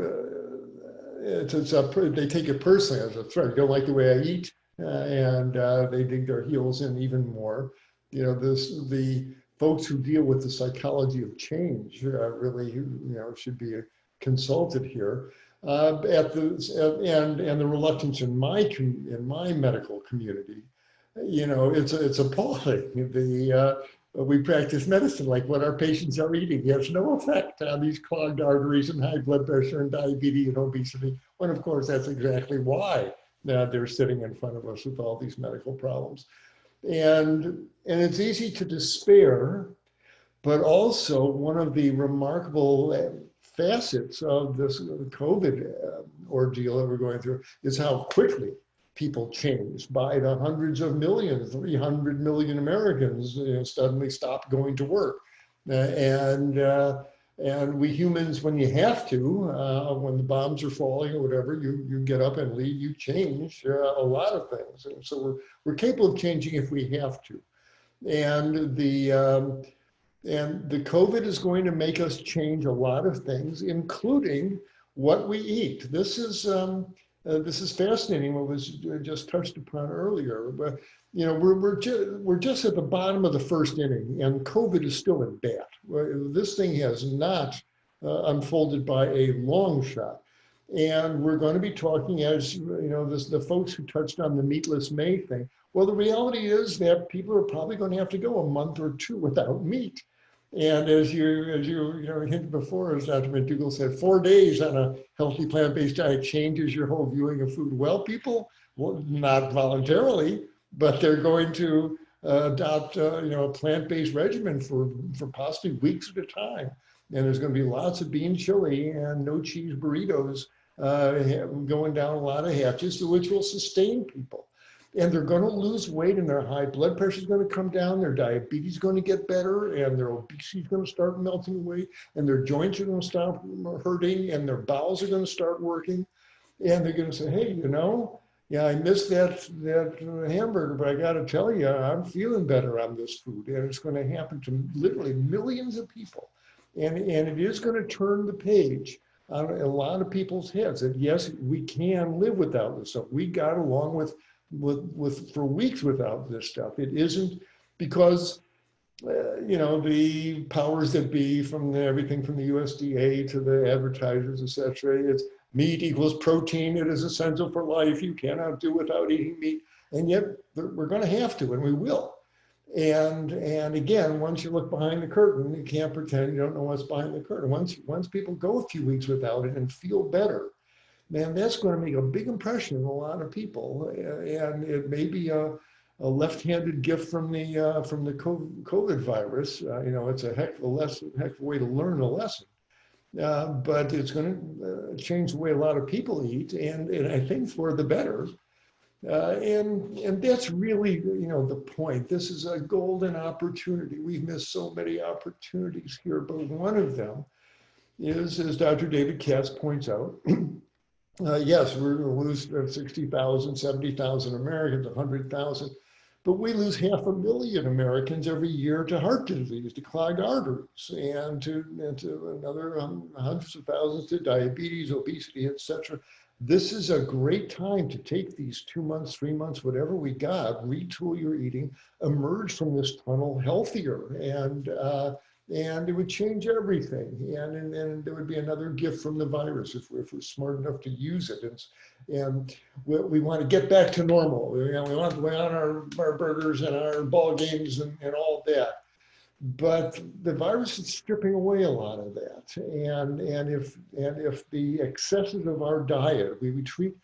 B: They take it personally as a threat. They don't like the way I eat, and they dig their heels in even more. The folks who deal with the psychology of change really, should be consulted here. And the reluctance in my medical community, it's appalling. We practice medicine like what our patients are eating has no effect on these clogged arteries and high blood pressure and diabetes and obesity. When of course that's exactly why they're sitting in front of us with all these medical problems. And it's easy to despair, but also one of the remarkable facets of this COVID ordeal that we're going through is how quickly people changed. By the hundreds of millions, 300 million Americans suddenly stopped going to work. And we humans, when you have to, when the bombs are falling or whatever, you get up and leave, you change a lot of things. And so we're capable of changing if we have to. And the COVID is going to make us change a lot of things, including what we eat. This is fascinating. What was just touched upon earlier. But we're just at the bottom of the first inning, and COVID is still at bat. This thing has not unfolded by a long shot. And we're going to be talking, as the folks who touched on the meatless May thing. Well, the reality is that people are probably going to have to go a month or two without meat. And as you hinted before, as Dr. McDougall said, 4 days on a healthy plant-based diet changes your whole viewing of food. Well, people, not voluntarily, but they're going to adopt a plant-based regimen for possibly weeks at a time. And there's going to be lots of bean chili and no cheese burritos going down a lot of hatches, which will sustain people. And they're going to lose weight, and their high blood pressure is going to come down, their diabetes is going to get better, and their obesity is going to start melting away, and their joints are going to stop hurting, and their bowels are going to start working. And they're going to say, hey, I missed that hamburger, but I got to tell you, I'm feeling better on this food. And it's going to happen to literally millions of people. And it is going to turn the page on a lot of people's heads that, yes, we can live without this stuff. We got along with for weeks without this stuff. It isn't because the powers that be, from everything from the USDA to the advertisers, etc. It's meat equals protein. It is essential for life. You cannot do without eating meat. And yet we're going to have to, and we will. And again, once you look behind the curtain, you can't pretend you don't know what's behind the curtain. Once people go a few weeks without it and feel better, man, that's going to make a big impression on a lot of people. And it may be a left-handed gift from the COVID virus. It's a heck of a way to learn a lesson. But it's going to change the way a lot of people eat, and I think for the better. And that's really, the point. This is a golden opportunity. We've missed so many opportunities here, but one of them is, as Dr. David Katz points out, yes, we're going to lose 60,000, 70,000 Americans, 100,000, but we lose 500,000 Americans every year to heart disease, to clogged arteries, and to another hundreds of thousands to diabetes, obesity, etc. This is a great time to take these 2 months, 3 months, whatever we got, retool your eating, emerge from this tunnel healthier, and it would change everything. And there would be another gift from the virus if we're smart enough to use it. And we want to get back to normal. We want to go on our burgers and our ball games and all that. But the virus is stripping away a lot of that. And if the excesses of our diet, we treat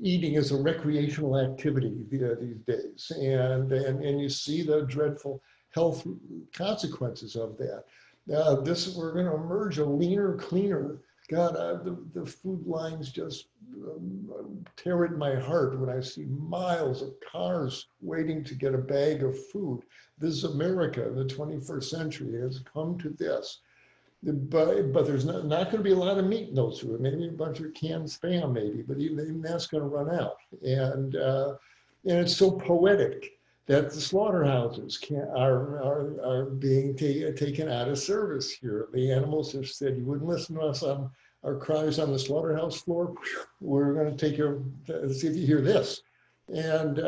B: eating as a recreational activity these days, and you see the dreadful health consequences of that. We're going to emerge a leaner, cleaner, God, the food lines just tear at my heart when I see miles of cars waiting to get a bag of food. This is America in the 21st century. It has come to this. But there's not going to be a lot of meat in those food. Maybe a bunch of canned Spam, maybe, but even that's going to run out. And it's so poetic that the slaughterhouses are being taken out of service here. The animals have said, you wouldn't listen to us on our cries on the slaughterhouse floor. We're going to take your, see if you hear this. And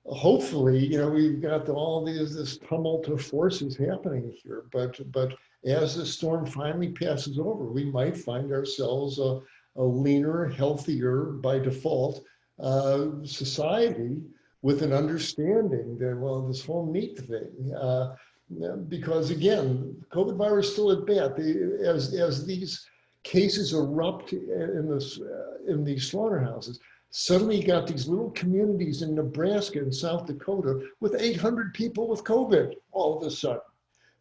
B: hopefully, you know, we've got all this tumult of forces happening here, but as the storm finally passes over, we might find ourselves a leaner, healthier by default society with an understanding that, well, this whole meat thing, because again, COVID virus is still at bat. As these cases erupt in these slaughterhouses, suddenly you got these little communities in Nebraska and South Dakota with 800 people with COVID all of a sudden.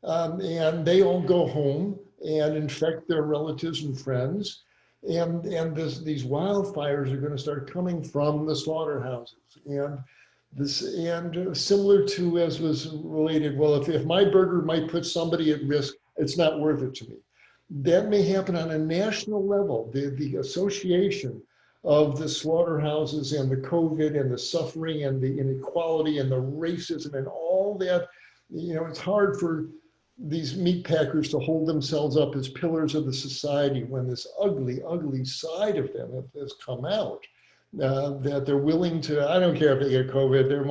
B: And they all go home and infect their relatives and friends. And these wildfires are going to start coming from the slaughterhouses. And similar to, as was related, well, if my burger might put somebody at risk, it's not worth it to me. That may happen on a national level. The association of the slaughterhouses and the COVID and the suffering and the inequality and the racism and all that, you know, it's hard for these meat packers to hold themselves up as pillars of the society when this ugly, ugly side of them has come out. That they're willing to, I don't care if they get COVID, they're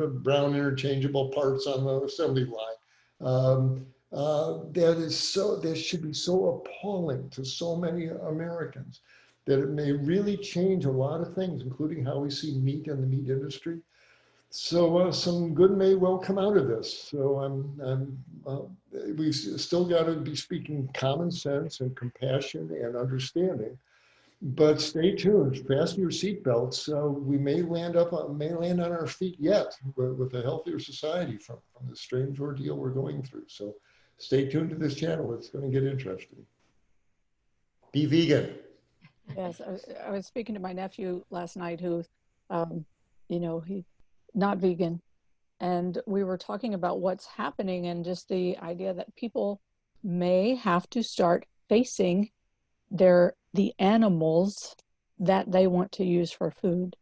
B: brown interchangeable parts on the assembly line. That should be so appalling to so many Americans that it may really change a lot of things, including how we see meat in the meat industry. So some good may well come out of this. So we've still got to be speaking common sense and compassion and understanding. But stay tuned, fasten your seatbelts. We may land on our feet yet with a healthier society from the strange ordeal we're going through. So stay tuned to this channel. It's going to get interesting. Be vegan.
D: Yes, I was speaking to my nephew last night who, you know, he's not vegan. And we were talking about what's happening and just the idea that people may have to start facing the animals that they want to use for food.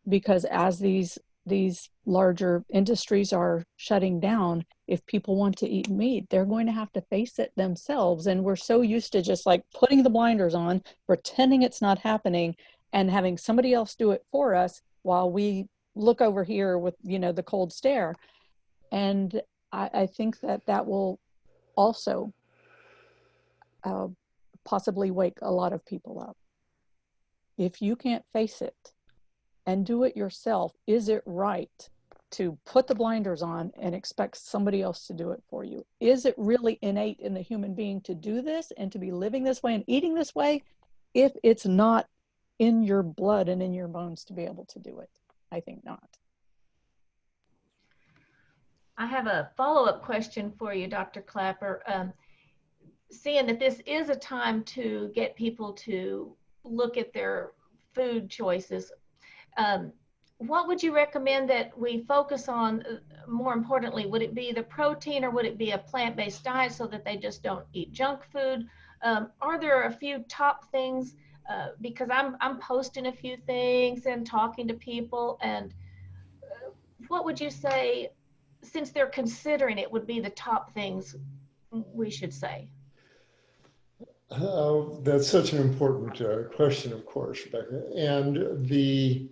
D: Because as these larger industries are shutting down, if people want to eat meat, they're going to have to face it themselves. And we're so used to just like putting the blinders on, pretending it's not happening, and having somebody else do it for us while we look over here with, you know, the cold stare. And I think that will also possibly wake a lot of people up. If you can't face it and do it yourself, is it right to put the blinders on and expect somebody else to do it for you? Is it really innate in the human being to do this and to be living this way and eating this way if it's not in your blood and in your bones to be able to do it? I think not.
F: I have a follow-up question for you, Dr. Klaper. Seeing that this is a time to get people to look at their food choices, what would you recommend that we focus on more importantly? Would it be the protein or would it be a plant-based diet so that they just don't eat junk food? Are there a few top things? Because I'm posting a few things and talking to people, and what would you say, since they're considering it, would be the top things we should say?
B: That's such an important question, of course, Rebecca. And the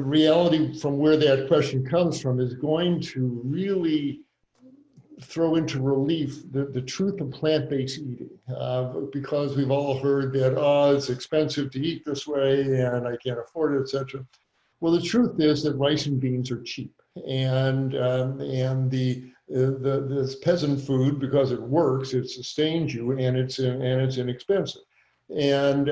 B: reality from where that question comes from is going to really throw into relief the truth of plant-based eating, because we've all heard that, oh, it's expensive to eat this way and I can't afford it, etc. Well, the truth is that rice and beans are cheap, and this peasant food, because it works, it sustains you, and it's inexpensive. And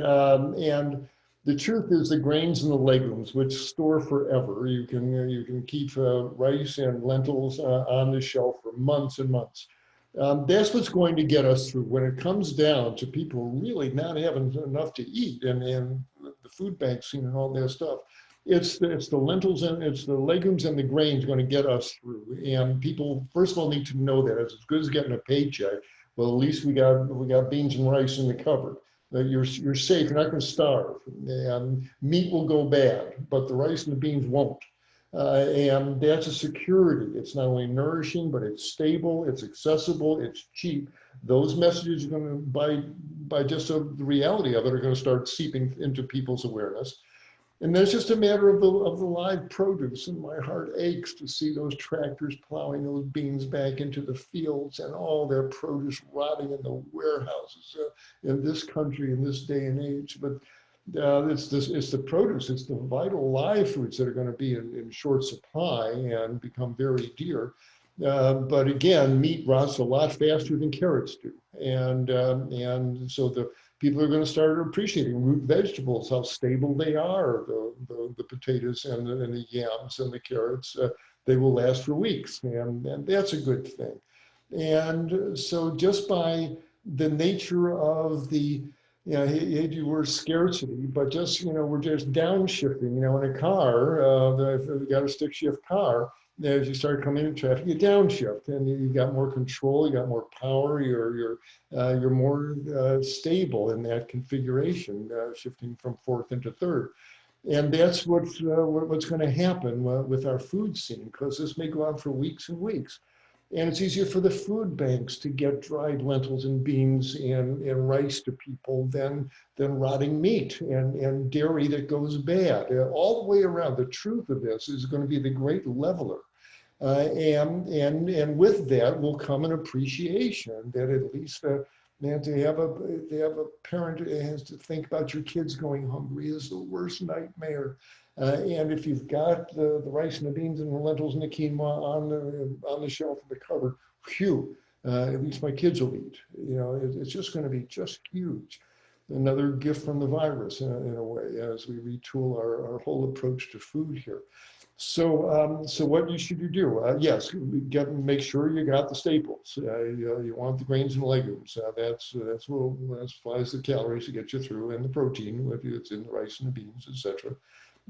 B: the truth is the grains and the legumes, which store forever. You can keep rice and lentils on the shelf for months and months. That's what's going to get us through when it comes down to people really not having enough to eat, and the food bank scene and all that stuff. It's the lentils and it's the legumes and the grains going to get us through. And people, first of all, need to know that it's as good as getting a paycheck. Well, at least we got beans and rice in the cupboard. You're safe. You're not going to starve. And meat will go bad, but the rice and the beans won't. And that's a security. It's not only nourishing, but it's stable, it's accessible, it's cheap. Those messages are going to, by just the reality of it, are going to start seeping into people's awareness. And then it's just a matter of the live produce, and my heart aches to see those tractors plowing those beans back into the fields and all their produce rotting in the warehouses in this country in this day and age. But it's the produce, it's the vital live foods that are going to be in short supply and become very dear. But again, meat rots a lot faster than carrots do, and so the people are going to start appreciating root vegetables, how stable they are. The potatoes and the yams and the carrots, they will last for weeks, and that's a good thing. And so just by the nature of the, you know, he had the word scarcity, but just, you know, we're just downshifting, you know, in a car, if you got a stick shift car, as you start coming into traffic, you downshift, and you got more control, you got more power, you're more stable in that configuration, shifting from fourth into third. And that's what's going to happen with our food scene, because this may go on for weeks and weeks. And it's easier for the food banks to get dried lentils and beans and rice to people than rotting meat and dairy that goes bad. All the way around, the truth of this is going to be the great leveler. And with that will come an appreciation that at least to have a parent who has to think about your kids going hungry is the worst nightmare. And if you've got the rice and the beans and the lentils and the quinoa on the shelf in the cupboard, phew, at least my kids will eat. You know, it's just going to be just huge. Another gift from the virus in a way, as we retool our whole approach to food here. So, so what should you do? Yes, make sure you got the staples. You want the grains and legumes. That's supplies the calories to get you through, and the protein, if it's in the rice and the beans, etc.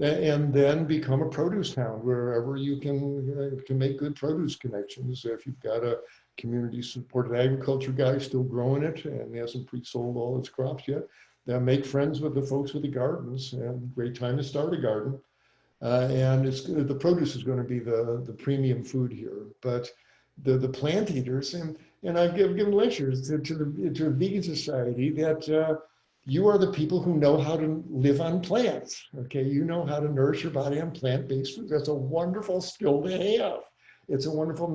B: And then become a produce town wherever you can make good produce connections. If you've got a community-supported agriculture guy still growing it and hasn't pre-sold all its crops yet, then make friends with the folks with the gardens. And great time to start a garden. And the produce is going to be the premium food here. But the plant eaters, and I've given lectures to the vegan society that you are the people who know how to live on plants. Okay, you know how to nourish your body on plant-based food. That's a wonderful skill to have. It's a wonderful,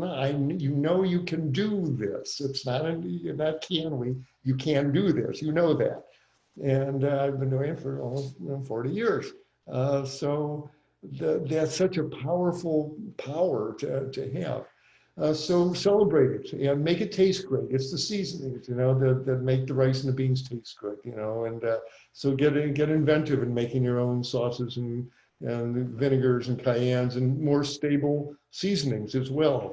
B: you know you can do this. It's not can we, you can do this, you know that. And I've been doing it for almost 40 years. So that's such a powerful power to have. So celebrate it and make it taste great. It's the seasonings, you know, that make the rice and the beans taste good, you know. And so get inventive in making your own sauces and vinegars and cayennes and more stable seasonings as well.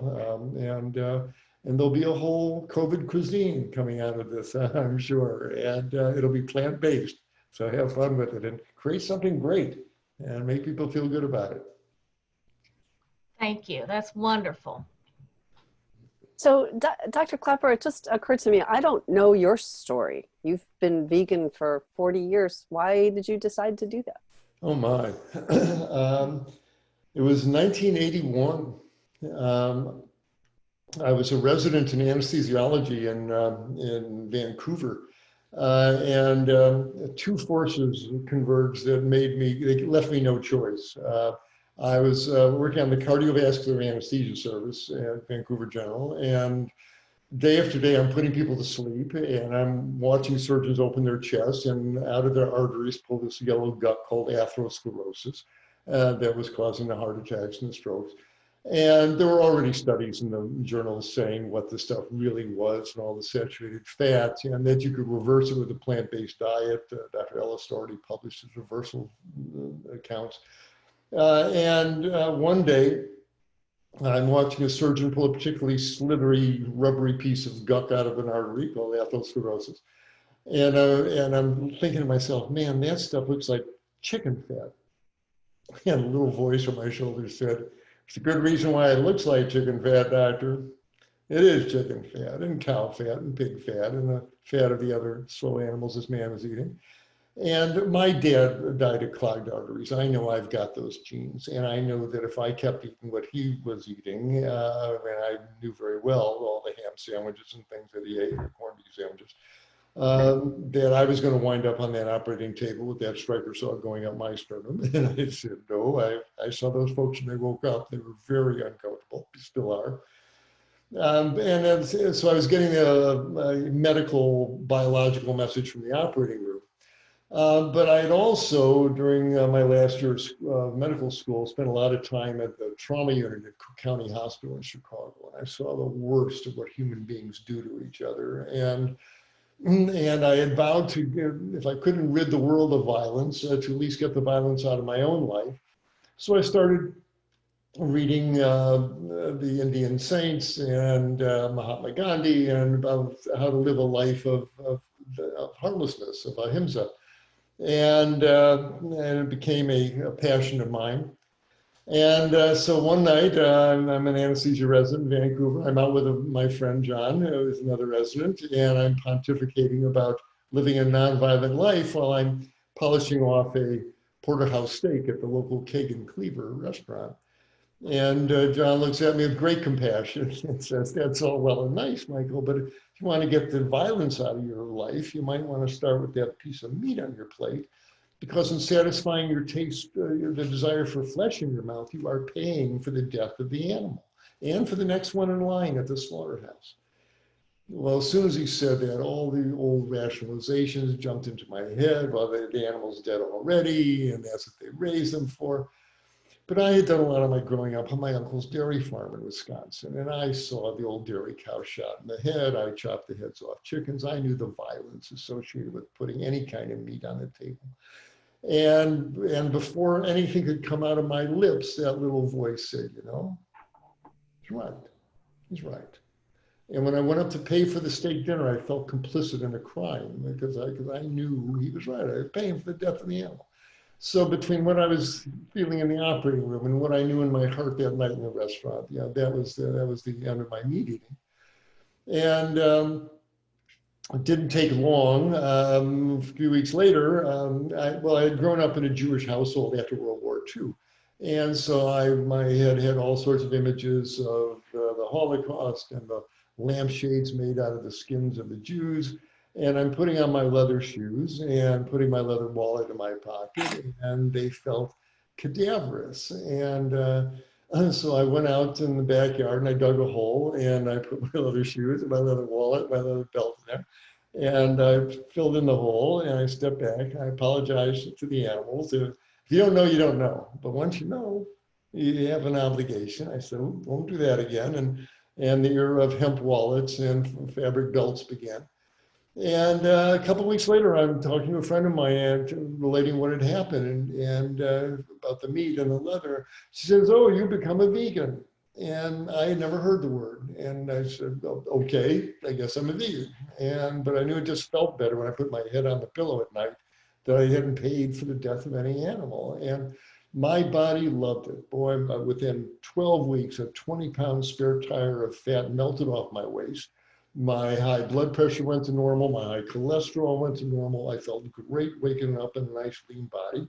B: And there'll be a whole COVID cuisine coming out of this, I'm sure. And it'll be plant-based. So have fun with it and create something great and make people feel good about it.
F: Thank you. That's wonderful.
E: So, Dr. Klaper, it just occurred to me, I don't know your story. You've been vegan for 40 years. Why did you decide to do that?
B: Oh my. It was 1981. I was a resident in anesthesiology in Vancouver. And two forces converged that they left me no choice. I was working on the cardiovascular anesthesia service at Vancouver General, and day after day I'm putting people to sleep, and I'm watching surgeons open their chests and out of their arteries pull this yellow gut called atherosclerosis that was causing the heart attacks and the strokes. And there were already studies in the journals saying what the stuff really was and all the saturated fats, and that you could reverse it with a plant-based diet. Dr. Ellis already published his reversal accounts. And one day, I'm watching a surgeon pull a particularly slithery, rubbery piece of guck out of an artery called atherosclerosis. And I'm thinking to myself, man, that stuff looks like chicken fat. And a little voice on my shoulder said, it's a good reason why it looks like chicken fat, doctor. It is chicken fat and cow fat and pig fat and the fat of the other slow animals this man was eating. And my dad died of clogged arteries. I know I've got those genes. And I know that if I kept eating what he was eating, and I knew very well all the ham sandwiches and things that he ate, the corned beef sandwiches, that I was going to wind up on that operating table with that striker saw going up my sternum. And I said, no, I saw those folks when they woke up. They were very uncomfortable, still are. So I was getting a medical, biological message from the operating room. But I had also, during my last year of medical school, spent a lot of time at the trauma unit at Cook County Hospital in Chicago. And I saw the worst of what human beings do to each other. And I had vowed to, if I couldn't rid the world of violence, to at least get the violence out of my own life. So I started reading the Indian saints and Mahatma Gandhi and about how to live a life of harmlessness, of ahimsa. And it became a passion of mine. And so one night, I'm an anesthesia resident in Vancouver. I'm out with my friend John, who is another resident, and I'm pontificating about living a nonviolent life while I'm polishing off a porterhouse steak at the local Kagan Cleaver restaurant. And John looks at me with great compassion and says, that's all well and nice, Michael, but if you want to get the violence out of your life, you might want to start with that piece of meat on your plate, because in satisfying your taste, the desire for flesh in your mouth, you are paying for the death of the animal and for the next one in line at the slaughterhouse. Well, as soon as he said that, all the old rationalizations jumped into my head. Well, the animal's dead already, and that's what they raised them for. But I had done a lot of my growing up on my uncle's dairy farm in Wisconsin, and I saw the old dairy cow shot in the head. I chopped the heads off chickens. I knew the violence associated with putting any kind of meat on the table. And before anything could come out of my lips, that little voice said, you know, he's right. He's right. And when I went up to pay for the steak dinner, I felt complicit in a crime because I knew he was right. I was paying for the death of the animal. So between what I was feeling in the operating room and what I knew in my heart that night in the restaurant, yeah, that was the end of my meat eating. And it didn't take long. A few weeks later, I had grown up in a Jewish household after World War II. And so my head had all sorts of images of the Holocaust and the lampshades made out of the skins of the Jews. And I'm putting on my leather shoes and putting my leather wallet in my pocket, and they felt cadaverous. And so I went out in the backyard and I dug a hole and I put my leather shoes and my leather wallet, my leather belt in there. And I filled in the hole and I stepped back. I apologized to the animals. If you don't know, you don't know. But once you know, you have an obligation. I said, won't do that again. And the era of hemp wallets and fabric belts began. And a couple of weeks later, I'm talking to a friend of mine relating what had happened and about the meat and the leather. She says, oh, you become a vegan. And I had never heard the word. And I said, oh, okay, I guess I'm a vegan. But I knew it just felt better when I put my head on the pillow at night that I hadn't paid for the death of any animal. And my body loved it. Boy, within 12 weeks, a 20-pound spare tire of fat melted off my waist. My high blood pressure went to normal. My high cholesterol went to normal. I felt great waking up in a nice lean body.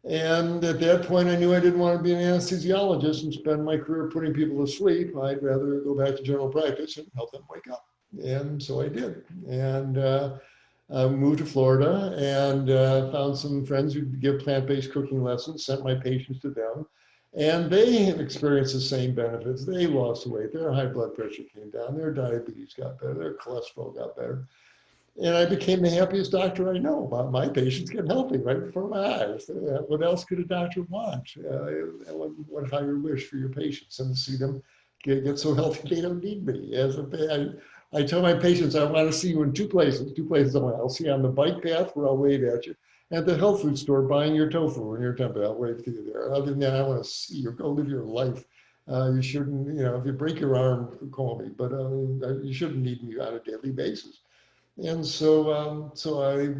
B: And at that point, I knew I didn't want to be an anesthesiologist and spend my career putting people to sleep. I'd rather go back to general practice and help them wake up. And so I did. And I moved to Florida and found some friends who give plant-based cooking lessons, sent my patients to them. And they have experienced the same benefits. They lost weight, their high blood pressure came down, their diabetes got better, their cholesterol got better. And I became the happiest doctor I know about my patients getting healthy right before my eyes. What else could a doctor want? What higher wish for your patients and to see them get so healthy they don't need me. I tell my patients, I want to see you in two places I'll see you on the bike path where I'll wave at you, at the health food store buying your tofu and your tempeh, I'll wave to you there. Other than that, I want to see you go live your life You shouldn't, if you break your arm, call me, but you shouldn't need me on a daily basis. And so, so I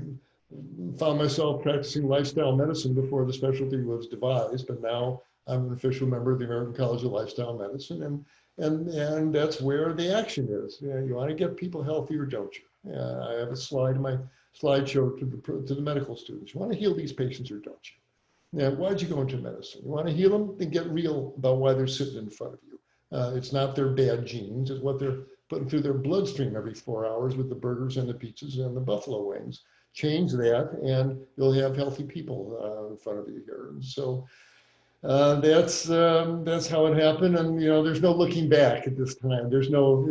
B: found myself practicing lifestyle medicine before the specialty was devised, but now I'm an official member of the American College of Lifestyle Medicine, and that's where the action is. You want to get people healthier, don't you? I have a slide in my slideshow to the medical students. You want to heal these patients or don't you? Now, why'd you go into medicine? You want to heal them? Then get real about why they're sitting in front of you. It's not their bad genes, it's what they're putting through their bloodstream every 4 hours with the burgers and the pizzas and the buffalo wings. Change that and you'll have healthy people in front of you here. And so that's how it happened. And, there's no looking back at this time. There's no,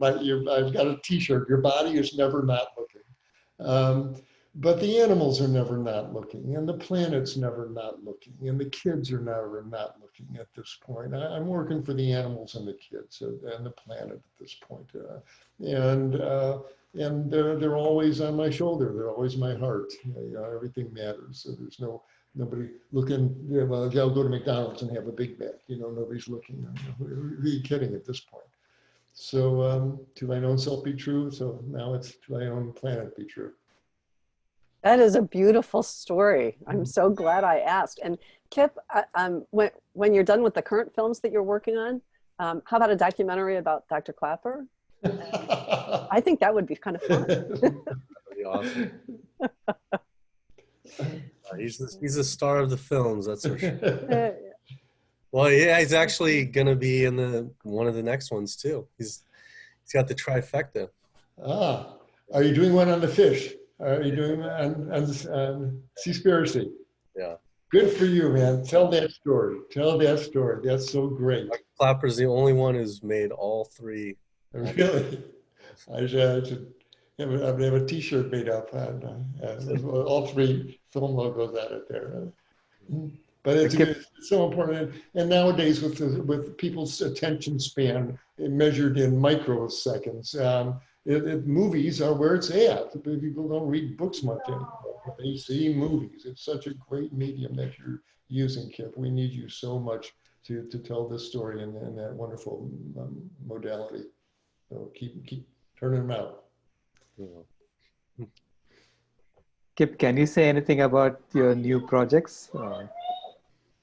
B: I've got a t-shirt, your body is never not looking. But the animals are never not looking, and the planet's never not looking, and the kids are never not looking at this point. I'm working for the animals and the kids and the planet at this point. And they're always on my shoulder. They're always my heart. Everything matters. So there's nobody looking, well, I'll go to McDonald's and have a Big Mac. Nobody's looking. Who are you kidding at this point? So to thine own self be true. So now it's to thine own planet be true.
E: That is a beautiful story. I'm so glad I asked. And Kip, when you're done with the current films that you're working on, how about a documentary about Dr. Klaper? I think that would be kind of fun.
C: That'd be awesome. He's the star of the films, that's for sure. Well, yeah, he's actually going to be in one of the next ones too. He's got the trifecta.
B: Are you doing one on the fish? Are you doing on Cowspiracy?
C: Yeah.
B: Good for you, man. Tell that story. Tell that story. That's so great.
C: Klaper's the only one who's made all three.
B: Really? I should have a t-shirt made up on all three film logos on it there. But it's so important. And nowadays with people's attention span measured in microseconds, movies are where it's at. People don't read books much anymore. They see movies. It's such a great medium that you're using, Kip. We need you so much to tell this story in that wonderful modality. So keep turning them out.
A: Kip, can you say anything about your new projects?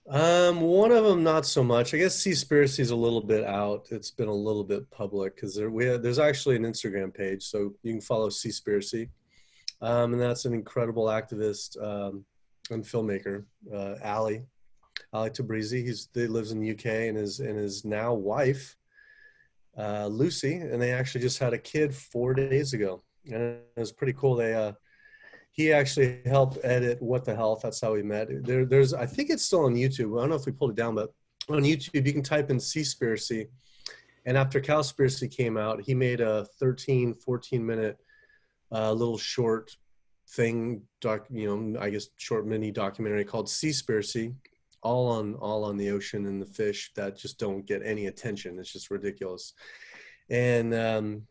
C: One of them, not so much. I guess Cowspiracy is a little bit out. It's been a little bit public because there's actually an Instagram page, so you can follow Cowspiracy. And that's an incredible activist and filmmaker, Ali Tabrizi. He lives in the UK and his now wife, Lucy, and they actually just had a kid 4 days ago. And it was pretty cool. He actually helped edit What the Health. That's how we met. There's, I think it's still on YouTube. I don't know if we pulled it down, but on YouTube, you can type in Cowspiracy. And after Cowspiracy came out, he made a 14 minute little short thing, I guess short mini documentary called Cowspiracy, all on the ocean and the fish that just don't get any attention. It's just ridiculous. And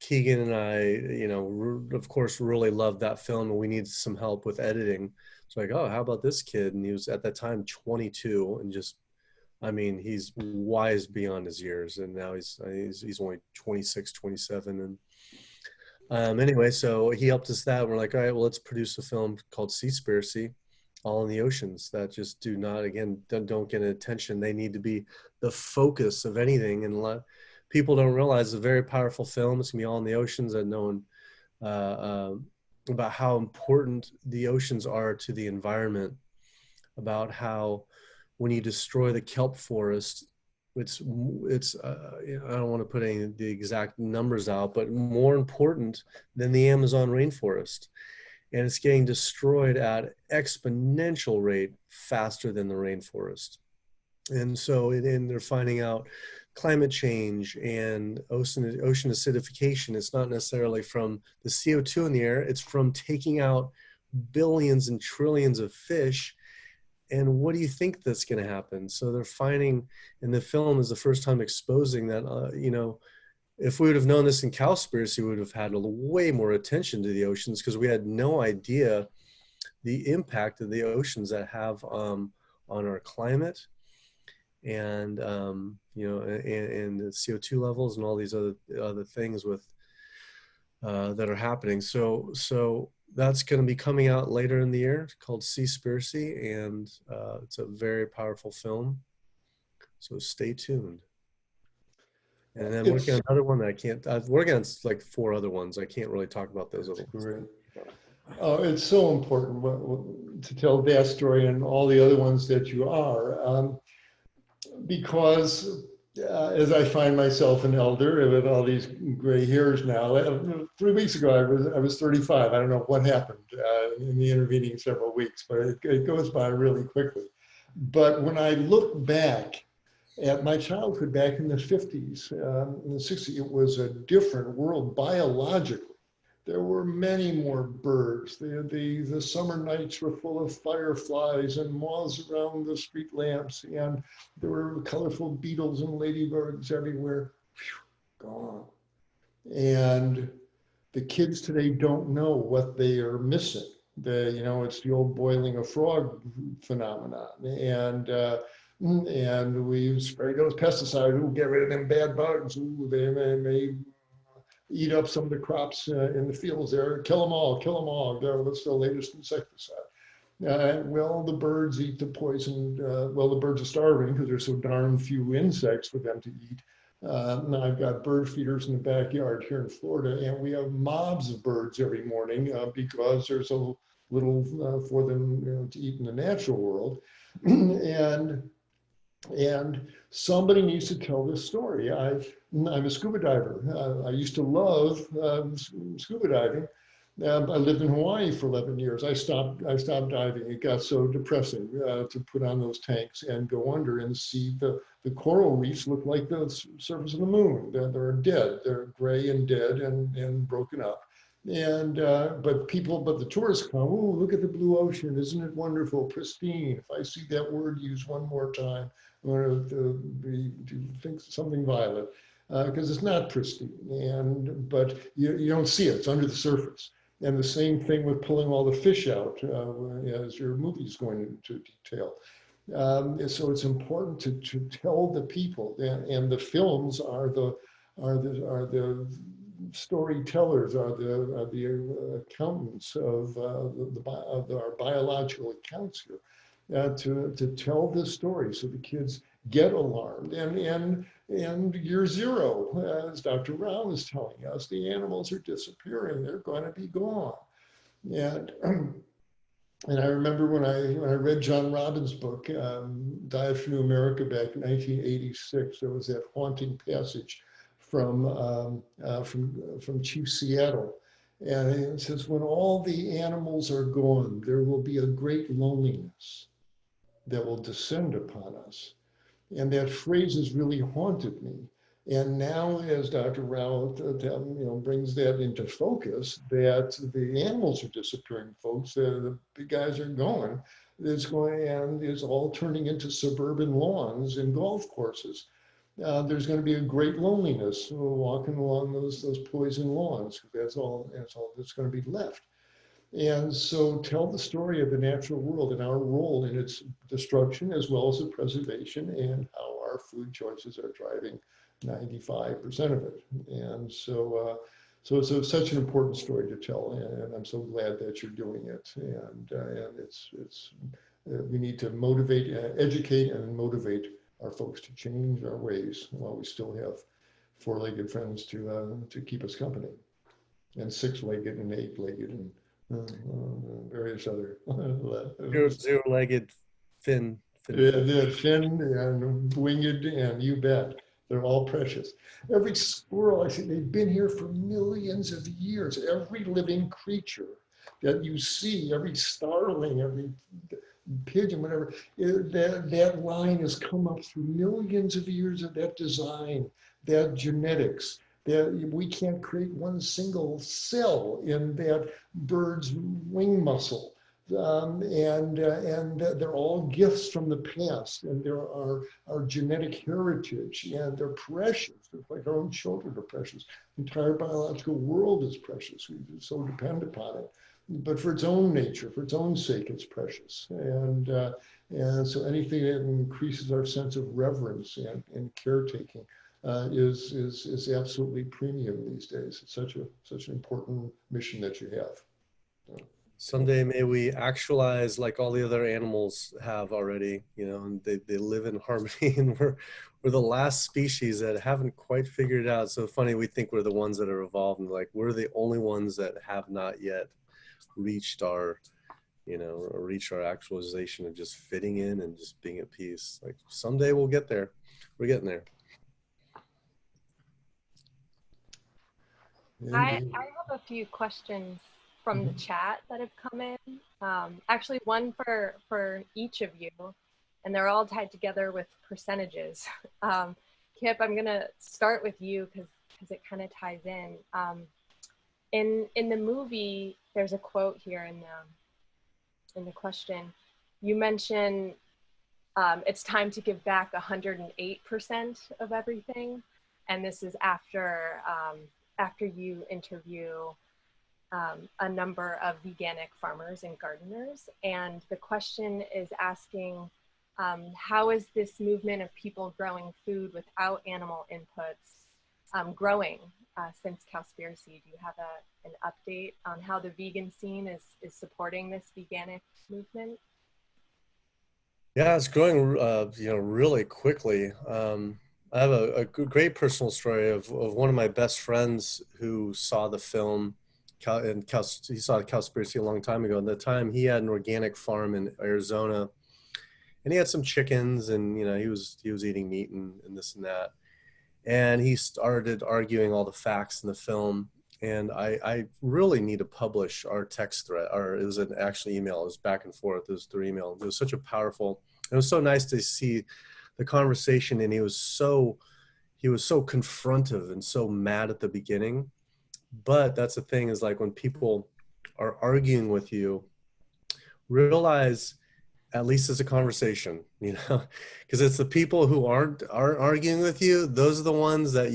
C: Keegan and I, of course, really loved that film, and we needed some help with editing. So like, oh, how about this kid? And he was at that time 22, and just, I mean, he's wise beyond his years, and now he's only 26, 27, and anyway, so he helped us that. We're like, all right, well, let's produce a film called Cowspiracy, all in the oceans that just don't get attention. They need to be the focus of anything, and people don't realize it's a very powerful film. It's gonna be all in the oceans, and knowing about how important the oceans are to the environment, about how when you destroy the kelp forest, it's I don't want to put the exact numbers out, but more important than the Amazon rainforest. And it's getting destroyed at exponential rate faster than the rainforest. And so they're finding out climate change and ocean acidification. It's not necessarily from the CO2 in the air, it's from taking out billions and trillions of fish. And what do you think that's going to happen? So they're finding, and the film is the first time exposing that, if we would have known this in Cowspiracy, we would have had way more attention to the oceans, because we had no idea the impact of the oceans that have on our climate and you know, and the CO2 levels and all these other things with that are happening. So that's going to be coming out later in the year. It's called Cowspiracy, and it's a very powerful film. So stay tuned. And then working on another one that I can't. I've worked on like 4 other ones. I can't really talk about those other ones.
B: Great. It's so important to tell that story and all the other ones that you are, because as I find myself an elder with all these gray hairs now. 3 weeks ago, I was 35. I don't know what happened in the intervening several weeks, but it goes by really quickly. But when I look back at my childhood back in the 50s, in the 60s, it was a different world biologically. There were many more birds. The summer nights were full of fireflies and moths around the street lamps, and there were colorful beetles and ladybugs everywhere. Whew, gone. And the kids today don't know what they are missing. It's the old boiling a frog phenomenon. And we spray those pesticides. Ooh, get rid of them bad bugs. Ooh, they may eat up some of the crops in the fields there. Kill them all, kill them all. That's the latest insecticide. Well, the birds eat the poison. Well, the birds are starving because there's so darn few insects for them to eat. Now I've got bird feeders in the backyard here in Florida, and we have mobs of birds every morning because there's so little for them to eat in the natural world. And somebody needs to tell this story. I'm a scuba diver. I used to love scuba diving. I lived in Hawaii for 11 years. I stopped diving. It got so depressing to put on those tanks and go under and see the coral reefs look like the surface of the moon. They're dead. They're gray and dead and broken up. And but the tourists come. Oh, look at the blue ocean! Isn't it wonderful, pristine? If I see that word used one more time, I'm going to think something violent because it's not pristine. But you don't see it; it's under the surface. And the same thing with pulling all the fish out, as your movie's going into detail. So it's important to tell the people, and the films are the storytellers, are the accountants of our biological accounts here, to tell this story so the kids get alarmed. And year 0, as Dr. Rao is telling us, the animals are disappearing. They're going to be gone. And I remember when I read John Robbins' book, Dive for New America, back in 1986, there was that haunting passage from Chief Seattle. And it says, when all the animals are gone, there will be a great loneliness that will descend upon us. And that phrase has really haunted me. And now, as Dr. Rao brings that into focus, that the animals are disappearing, folks, the big guys are going, it's all turning into suburban lawns and golf courses. There's going to be a great loneliness walking along those poison lawns. That's all that's going to be left. And so tell the story of the natural world and our role in its destruction as well as the preservation, and how our food choices are driving 95% of it. And so it's such an important story to tell, and I'm so glad that you're doing it. And we need to motivate, educate, and motivate our folks to change our ways while we still have 4-legged friends to keep us company, and 6-legged and 8-legged and various other
C: zero-legged fin
B: and winged, and you bet. They're all precious. Every squirrel, I say, they've been here for millions of years. Every living creature that you see, every starling, every pigeon, whatever, that line has come up through millions of years of that design, that genetics. That we can't create one single cell in that bird's wing muscle. And they're all gifts from the past, and there are our genetic heritage, and they're precious. They're like our own children are precious. The entire biological world is precious. We so depend upon it. But for its own nature, for its own sake, it's precious. And And so anything that increases our sense of reverence and caretaking is absolutely premium these days. It's such an important mission that you have.
C: Someday may we actualize like all the other animals have already, you know, and they live in harmony, and we're the last species that haven't quite figured it out. So funny, we think we're the ones that are evolved, and like we're the only ones that have not yet reached our, you know, or reach our actualization of just fitting in and just being at peace. Like someday we'll get there. We're getting there.
G: I have a few questions from the chat that have come in. Actually, one for each of you, and they're all tied together with percentages. Kip, I'm gonna start with you because it kind of ties in. In the movie, there's a quote here in the question. You mention it's time to give back 108% of everything, and this is after you interview a number of veganic farmers and gardeners. And the question is asking, how is this movement of people growing food without animal inputs growing since Cowspiracy? Do you have an update on how the vegan scene is supporting this veganic movement?
C: Yeah, it's growing, you know, really quickly. I have a great personal story of one of my best friends who saw the film, he saw Cowspiracy a long time ago. At the time, he had an organic farm in Arizona, and he had some chickens, and you know, he was eating meat and this and that. And he started arguing all the facts in the film. And I really need to publish our text thread, or it was an actual email. It was back and forth. It was through email. It was such a powerful. It was so nice to see the conversation, and he was so confrontive and so mad at the beginning. But that's the thing, is like when people are arguing with you, realize at least it's a conversation, you know, because it's the people who aren't arguing with you. Those are the ones that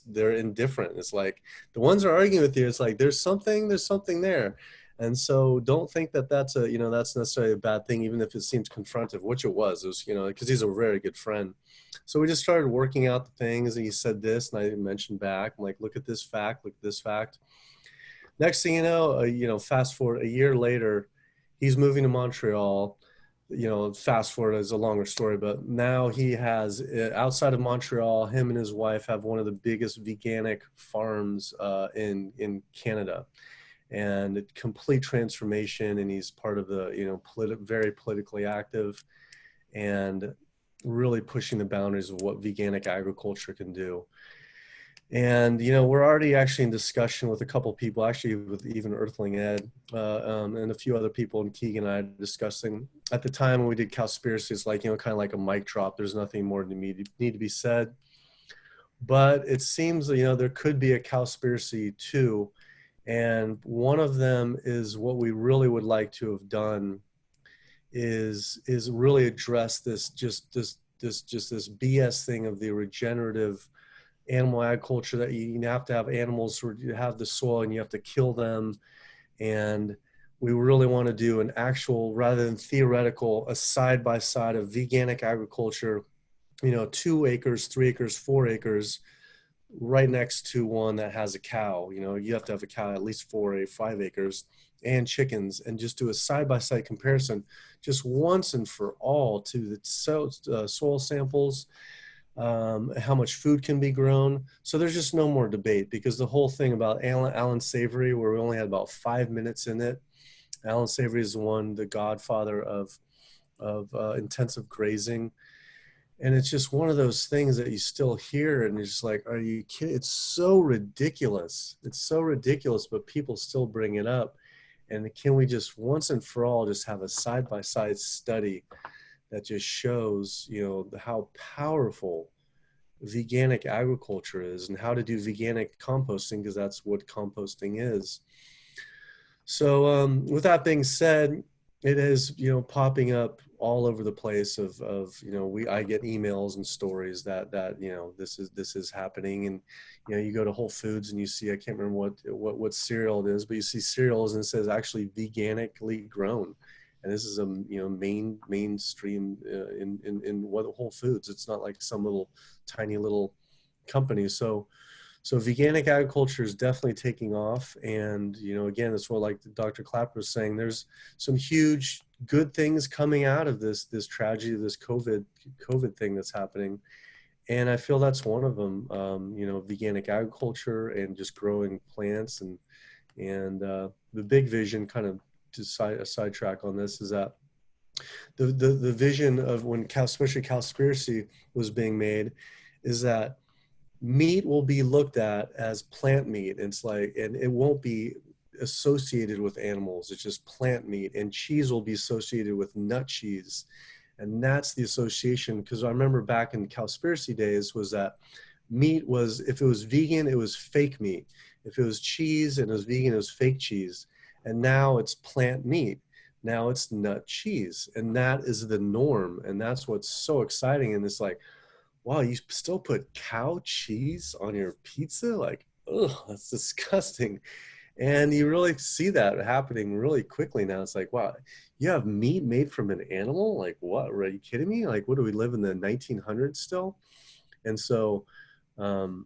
C: they're indifferent. It's like the ones that are arguing with you, it's like, there's something there. And so don't think that that's necessarily a bad thing, even if it seems confrontive, which it was, you know, because he's a very good friend. So we just started working out the things, and he said this, and I mentioned back, I'm like, look at this fact, look at this fact. Next thing you know, fast forward a year later, he's moving to Montreal. You know, fast forward is a longer story, but now he has, outside of Montreal, him and his wife have one of the biggest veganic farms in Canada, and a complete transformation. And he's part of the, you know, very politically active, and really pushing the boundaries of what veganic agriculture can do. And, you know, we're already actually in discussion with a couple people, actually with even Earthling Ed and a few other people, and Keegan and I discussing. At the time when we did Cowspiracy, it's like, you know, kind of like a mic drop. There's nothing more to need to be said. But it seems, you know, there could be a Cowspiracy too. And one of them is what we really would like to have done is really address this BS thing of the regenerative animal agriculture, that you have to have animals, or you have the soil and you have to kill them. And we really want to do an actual, rather than theoretical, a side-by-side of veganic agriculture, you know, 2 acres, 3 acres, 4 acres, right next to one that has a cow. You know, you have to have a cow at least 4 or 5 acres, and chickens, and just do a side-by-side comparison, just once and for all, to the soil samples, how much food can be grown. So there's just no more debate, because the whole thing about Alan Savory, where we only had about 5 minutes in it. Alan Savory is the godfather of intensive grazing. And it's just one of those things that you still hear, and you're just like, are you kidding? It's so ridiculous. It's so ridiculous, but people still bring it up. And can we just once and for all just have a side-by-side study that just shows, you know, how powerful veganic agriculture is, and how to do veganic composting, because that's what composting is. So with that being said, it is, you know, popping up all over the place of you know, I get emails and stories that you know, this is happening. And you know, you go to Whole Foods and you see, I can't remember what cereal it is, but you see cereals and it says actually veganically grown. and this is a mainstream in what Whole Foods. It's not like some little tiny little company. So veganic agriculture is definitely taking off. And, again, it's what like Dr. Klaper was saying, there's some huge good things coming out of this tragedy, this COVID thing that's happening. And I feel that's one of them, veganic agriculture and just growing plants. And the big vision, kind of to sidetrack on this, is that the vision of when especially Cowspiracy was being made, is that meat will be looked at as plant meat. It's like, and it won't be associated with animals. It's just plant meat. And cheese will be associated with nut cheese. And that's the association. Because I remember back in Cowspiracy days was that meat was, if it was vegan, it was fake meat. If it was cheese and it was vegan, it was fake cheese. And now it's plant meat. Now it's nut cheese. And that is the norm. And that's what's so exciting. And it's like, wow, you still put cow cheese on your pizza? Like, oh, that's disgusting. And you really see that happening really quickly now. It's like, wow, you have meat made from an animal? Like, what? Are you kidding me? Like, what do we live in the 1900s still? And so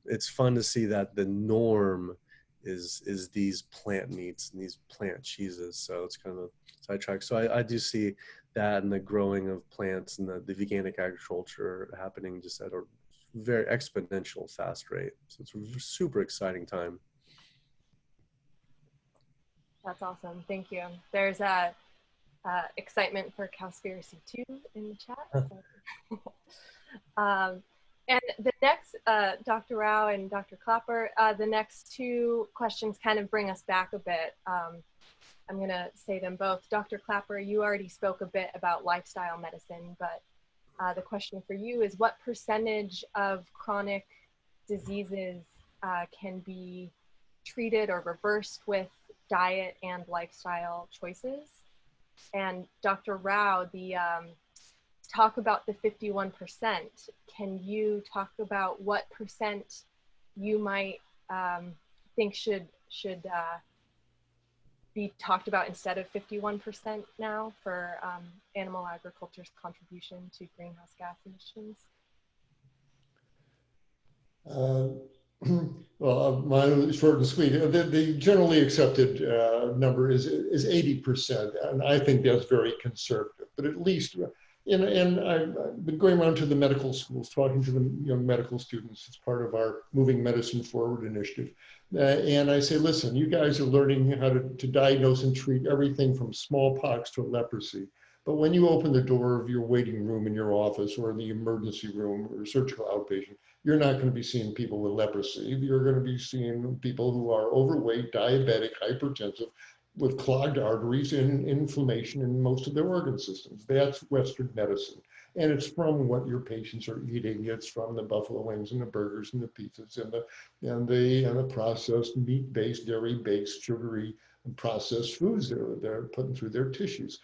C: it's fun to see that the norm is these plant meats and these plant cheeses. So it's kind of a sidetrack. So I do see that and the growing of plants and the veganic agriculture happening just at a very exponential fast rate. So it's a super exciting time.
G: That's awesome. Thank you. There's excitement for Cowspiracy 2 in the chat. And the next, Dr. Rao and Dr. Klaper, the next two questions kind of bring us back a bit. I'm going to say them both. Dr. Klaper, you already spoke a bit about lifestyle medicine, but the question for you is, what percentage of chronic diseases can be treated or reversed with diet and lifestyle choices? And Dr. Rao, talk about the 51%. Can you talk about what percent you might think should be talked about instead of 51% now for animal agriculture's contribution to greenhouse gas emissions?
B: Well, mine is short and sweet. The generally accepted number is 80%, and I think that's very conservative. But at least, and I've been going around to the medical schools, talking to the young medical students. It's part of our Moving Medicine Forward initiative. And I say, listen, you guys are learning how to diagnose and treat everything from smallpox to leprosy. But when you open the door of your waiting room in your office or in the emergency room or surgical outpatient, you're not going to be seeing people with leprosy. You're going to be seeing people who are overweight, diabetic, hypertensive, with clogged arteries and inflammation in most of their organ systems. That's Western medicine. And it's from what your patients are eating. It's from the buffalo wings and the burgers and the pizzas and the processed meat-based, dairy-based, sugary, and processed foods they're putting through their tissues.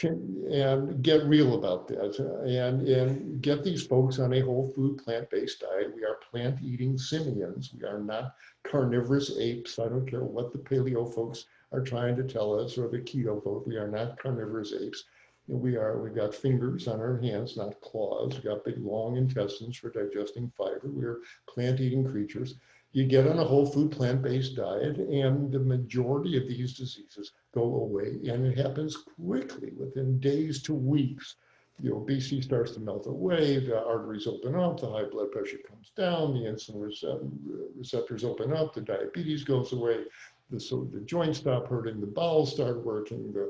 B: And get real about that and get these folks on a whole food plant-based diet. We are plant-eating simians. We are not carnivorous apes. I don't care what the paleo folks are trying to tell us or the keto folks. We are not carnivorous apes. We've got fingers on our hands, not claws. We've got big long intestines for digesting fiber. We're plant-eating creatures. You get on a whole food plant-based diet and the majority of these diseases go away, and it happens quickly within days to weeks. The obesity starts to melt away, the arteries open up, the high blood pressure comes down, the insulin receptors open up, the diabetes goes away, the joints stop hurting, the bowels start working, the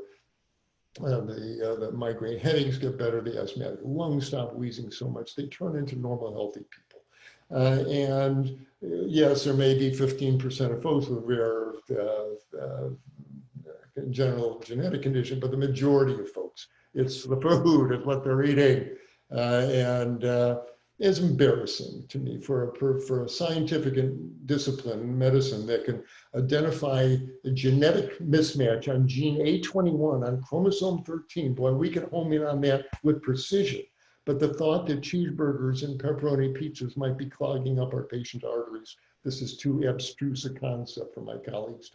B: migraine headaches get better, the asthmatic lungs stop wheezing so much, they turn into normal, healthy people. And yes, there may be 15% of folks with rare general genetic condition, but the majority of folks, it's the food, it's what they're eating. And it's embarrassing to me for a scientific discipline, medicine, that can identify a genetic mismatch on gene A21 on chromosome 13. Boy, we can home in on that with precision. But the thought that cheeseburgers and pepperoni pizzas might be clogging up our patient arteries, this is too abstruse a concept for my colleagues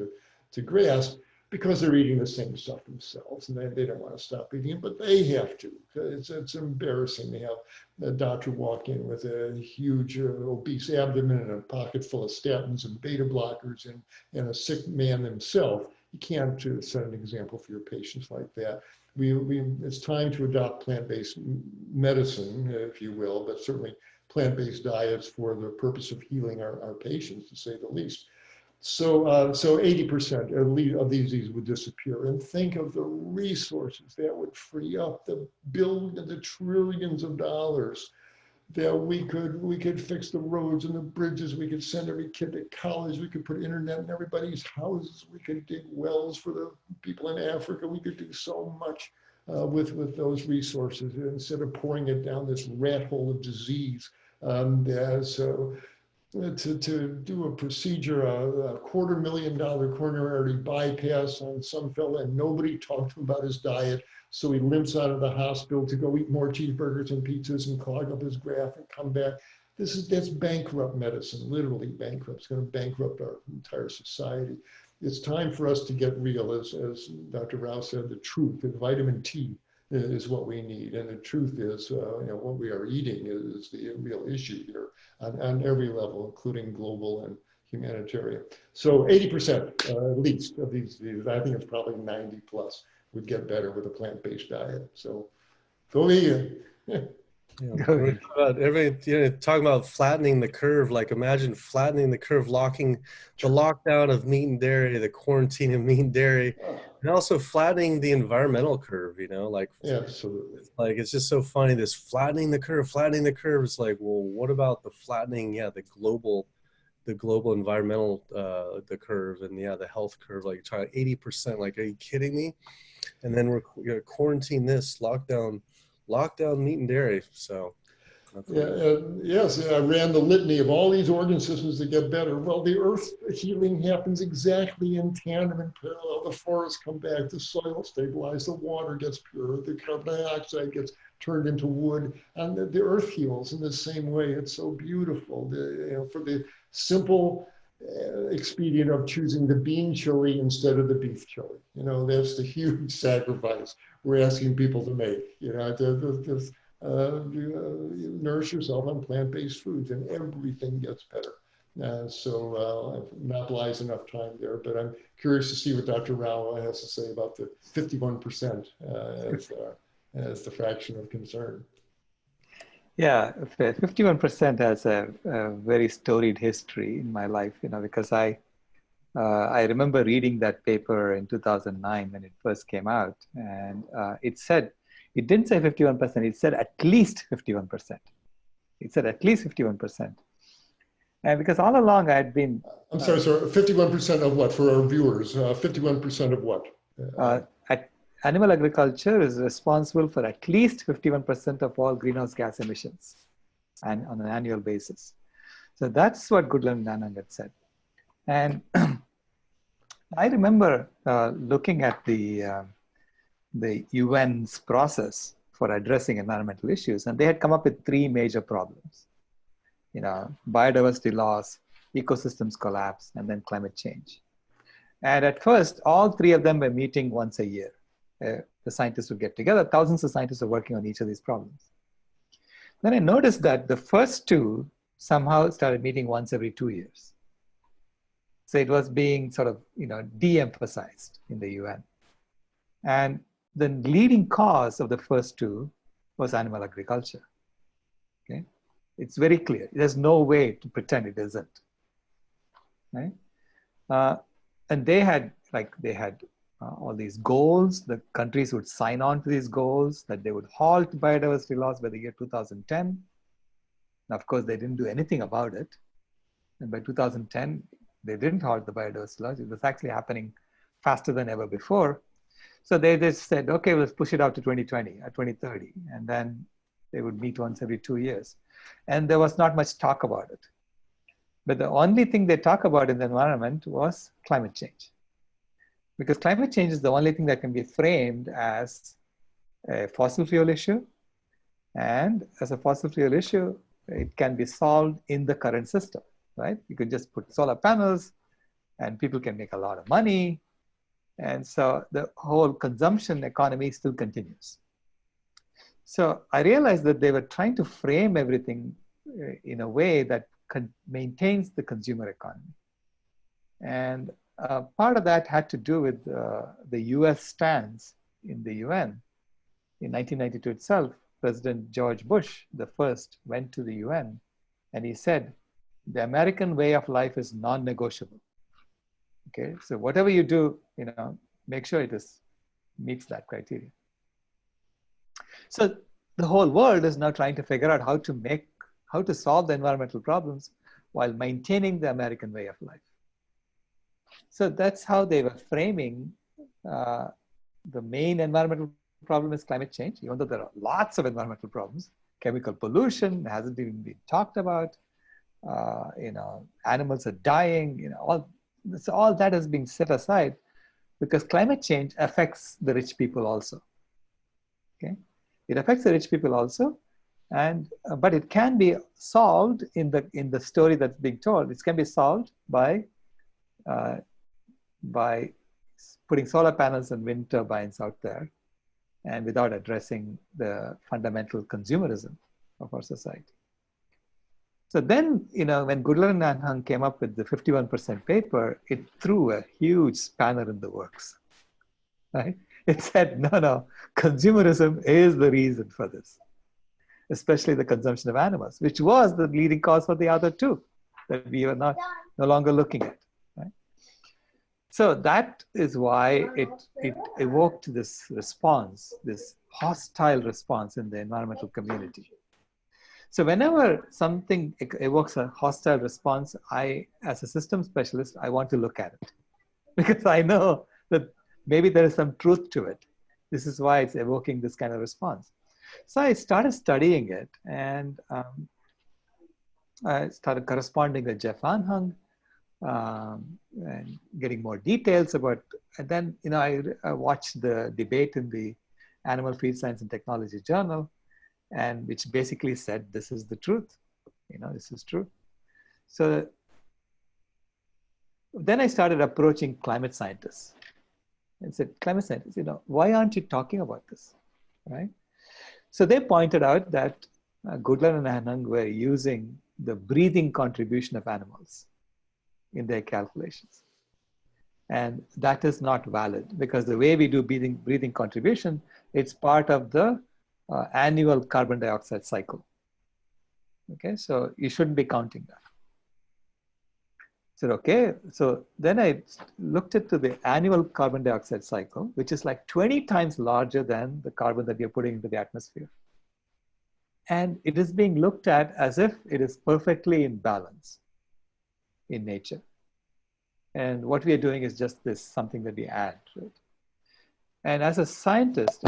B: to grasp. because they're eating the same stuff themselves, and they don't want to stop eating it, but they have to. It's embarrassing to have a doctor walk in with a huge obese abdomen and a pocket full of statins and beta blockers and a sick man himself. You can't set an example for your patients like that. It's time to adopt plant-based medicine, if you will, but certainly plant-based diets for the purpose of healing our patients, to say the least. So 80% of these diseases would disappear. And think of the resources that would free up, the trillions of dollars that we could fix the roads and the bridges. We could send every kid to college. We could put internet in everybody's houses. We could dig wells for the people in Africa. We could do so much with those resources instead of pouring it down this rat hole of disease. To do a procedure, a $250,000 coronary bypass on some fella, and nobody talked to him about his diet. So he limps out of the hospital to go eat more cheeseburgers and pizzas and clog up his graft and come back. That's bankrupt medicine, literally bankrupt. It's going to bankrupt our entire society. It's time for us to get real, as Dr. Rao said, the truth, and vitamin T is what we need. And the truth is, what we are eating is the real issue here on every level, including global and humanitarian. So 80% at least of these diseases, I think it's probably 90 plus, would get better with a plant-based diet. So go vegan.
C: Talking about flattening the curve, like imagine flattening the curve, locking the lockdown of meat and dairy, the quarantine of meat and dairy, and also flattening the environmental curve, like,
B: absolutely.
C: Like, it's just so funny, this flattening the curve. It's like, well, what about the flattening, the global environmental, the curve, and the health curve, like trying 80%, like, are you kidding me? And then we're going to quarantine this, lockdown meat and dairy. So
B: yes, I ran the litany of all these organ systems that get better. Well, the earth healing happens exactly in tandem and parallel. The forests come back, the soil stabilizes, the water gets pure, the carbon dioxide gets turned into wood, and the earth heals in the same way. It's so beautiful. For the simple expedient of choosing the bean chili instead of the beef chili. That's the huge sacrifice we're asking people to make. Nourish yourself on plant-based foods, and everything gets better. So monopolize enough time there, but I'm curious to see what Dr. Rao has to say about the 51% as the fraction of concern.
A: Yeah, 51% has a very storied history in my life, because I remember reading that paper in 2009 when it first came out, and it didn't say 51%, it said at least 51%. It said at least 51%. And because all along I had been...
B: I'm sorry, 51% of what for our viewers? 51% of what?
A: Animal agriculture is responsible for at least 51% of all greenhouse gas emissions and on an annual basis. So that's what Goodland Nanang had said. And I remember looking at the UN's process for addressing environmental issues, and they had come up with three major problems. Biodiversity loss, ecosystems collapse, and then climate change. And at first, all three of them were meeting once a year. The scientists would get together. Thousands of scientists are working on each of these problems. Then I noticed that the first two somehow started meeting once every 2 years. So it was being sort of, de-emphasized in the UN. And the leading cause of the first two was animal agriculture. Okay, it's very clear. There's no way to pretend it isn't. Right? And they had all these goals. The countries would sign on to these goals that they would halt biodiversity loss by the year 2010. Now, of course, they didn't do anything about it. And by 2010, they didn't halt the biodiversity loss. It was actually happening faster than ever before. So they just said, okay, let's push it out to 2020 or 2030. And then they would meet once every 2 years. And there was not much talk about it. But the only thing they talk about in the environment was climate change. Because climate change is the only thing that can be framed as a fossil fuel issue. And as a fossil fuel issue, it can be solved in the current system, right? You could just put solar panels and people can make a lot of money. And so the whole consumption economy still continues. So I realized that they were trying to frame everything in a way that maintains the consumer economy. And part of that had to do with the US stance in the UN. In 1992 itself, President George Bush, the first, went to the UN and he said, the American way of life is non-negotiable. Okay, so whatever you do, make sure it meets that criteria. So the whole world is now trying to figure out how to solve the environmental problems while maintaining the American way of life. So that's how they were framing the main environmental problem is climate change, even though there are lots of environmental problems. Chemical pollution hasn't even been talked about. Animals are dying. All that is being set aside because climate change affects the rich people also. Okay, it affects the rich people also, and but it can be solved in the story that's being told. It can be solved by putting solar panels and wind turbines out there, and without addressing the fundamental consumerism of our society. So then, when Goodler and Anhang came up with the 51% paper, it threw a huge spanner in the works, right? It said, no, consumerism is the reason for this, especially the consumption of animals, which was the leading cause for the other two that we were no longer looking at, right? So that is why it evoked this response, this hostile response in the environmental community. So whenever something evokes a hostile response, as a systems specialist, I want to look at it because I know that maybe there is some truth to it. This is why it's evoking this kind of response. So I started studying it, and I started corresponding with Jeff Anhang and getting more details about. And then I watched the debate in the Animal Feed Science and Technology Journal, and which basically said this is the truth. This is true. So then I started approaching climate scientists and said, climate scientists, why aren't you talking about this, right? So they pointed out that Goodler and Anhang were using the breathing contribution of animals in their calculations. And that is not valid because the way we do breathing contribution, it's part of the annual carbon dioxide cycle. Okay, so you shouldn't be counting that. I said, okay. So then I looked into the annual carbon dioxide cycle, which is like 20 times larger than the carbon that you're putting into the atmosphere. And it is being looked at as if it is perfectly in balance in nature. And what we are doing is just something that we add, right? And as a scientist,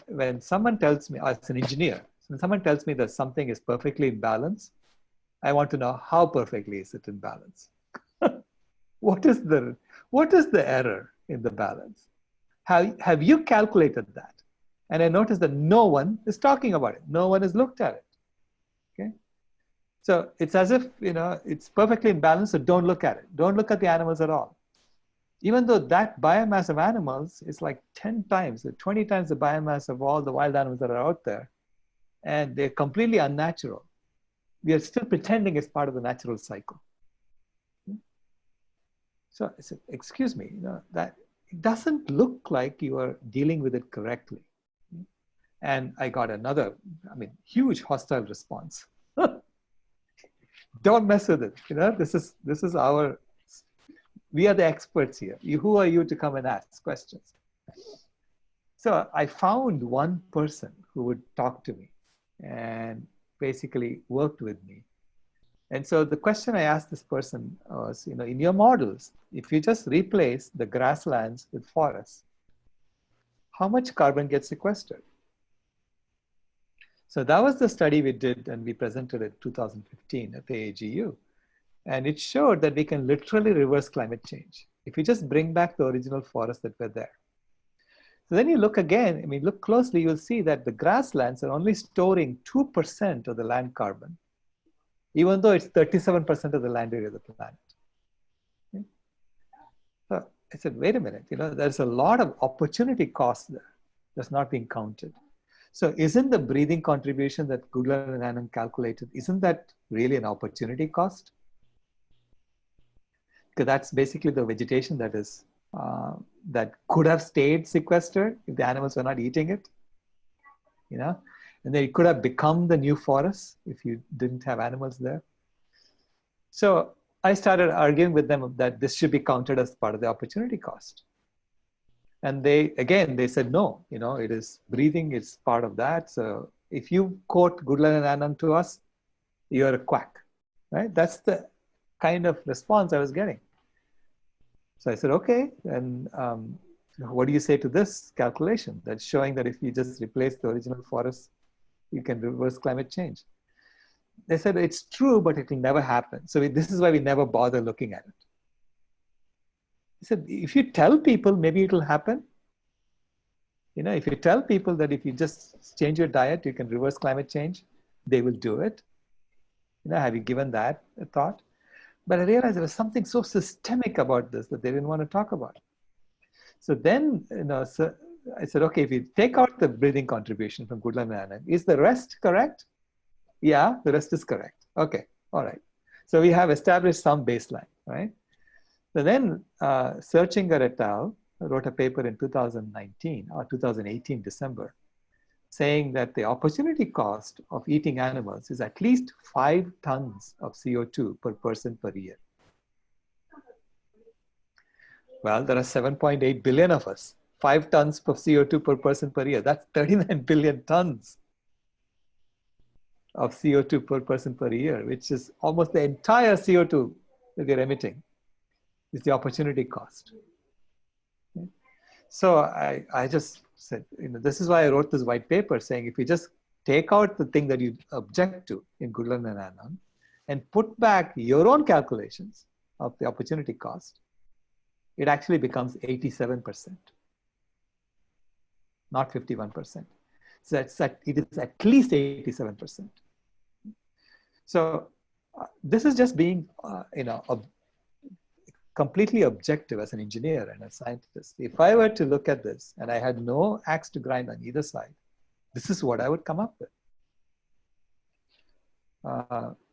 A: when someone tells me, as an engineer, when someone tells me that something is perfectly in balance, I want to know how perfectly is it in balance. What is the error in the balance? Have you calculated that? And I noticed that no one is talking about it. No one has looked at it. Okay, so it's as if it's perfectly in balance. So don't look at it. Don't look at the animals at all. Even though that biomass of animals is like 10 times, 20 times the biomass of all the wild animals that are out there, and they're completely unnatural. We are still pretending it's part of the natural cycle. So I said, excuse me, that it doesn't look like you are dealing with it correctly. And I got another, huge hostile response. Don't mess with it. This is our. We are the experts here. Who are you to come and ask questions? So I found one person who would talk to me and basically worked with me. And so the question I asked this person was, in your models, if you just replace the grasslands with forests, how much carbon gets sequestered? So that was the study we did, and we presented it in 2015 at the AGU. And it showed that we can literally reverse climate change if you just bring back the original forests that were there. So then you look again, look closely, you'll see that the grasslands are only storing 2% of the land carbon, even though it's 37% of the land area of the planet. Okay? So I said, wait a minute, there's a lot of opportunity cost there that's not being counted. So isn't the breathing contribution that Goodland and Anand calculated, isn't that really an opportunity cost? Because that's basically the vegetation that is that could have stayed sequestered if the animals were not eating it, and then it could have become the new forest if you didn't have animals there. So I started arguing with them that this should be counted as part of the opportunity cost. And they said, no, it is breathing, it's part of that. So if you quote Goodland and Anand to us, you're a quack, right? That's the kind of response I was getting. So I said, okay, and what do you say to this calculation that's showing that if you just replace the original forest, you can reverse climate change? They said, it's true, but it will never happen. So this is why we never bother looking at it. He said, if you tell people, maybe it will happen. If you tell people that if you just change your diet, you can reverse climate change, they will do it. Have you given that a thought? But I realized there was something so systemic about this that they didn't want to talk about. So then, so I said, okay, if you take out the breathing contribution from Goodland and Anand, is the rest correct? Yeah, the rest is correct. Okay, all right. So we have established some baseline, right? So then Searchinger et al. Wrote a paper in 2019 or 2018 December, saying that the opportunity cost of eating animals is at least 5 tons of CO2 per person per year. Well, there are 7.8 billion of us. 5 tons of CO2 per person per year. That's 39 billion tons of CO2 per person per year, which is almost the entire CO2 that we're emitting, is the opportunity cost. So I just said, this is why I wrote this white paper saying, if you just take out the thing that you object to in Goodland and Anand and put back your own calculations of the opportunity cost, it actually becomes 87%, not 51%. So it is at least 87%. So this is just being, completely objective as an engineer and a scientist. If I were to look at this and I had no axe to grind on either side, this is what I would come up with.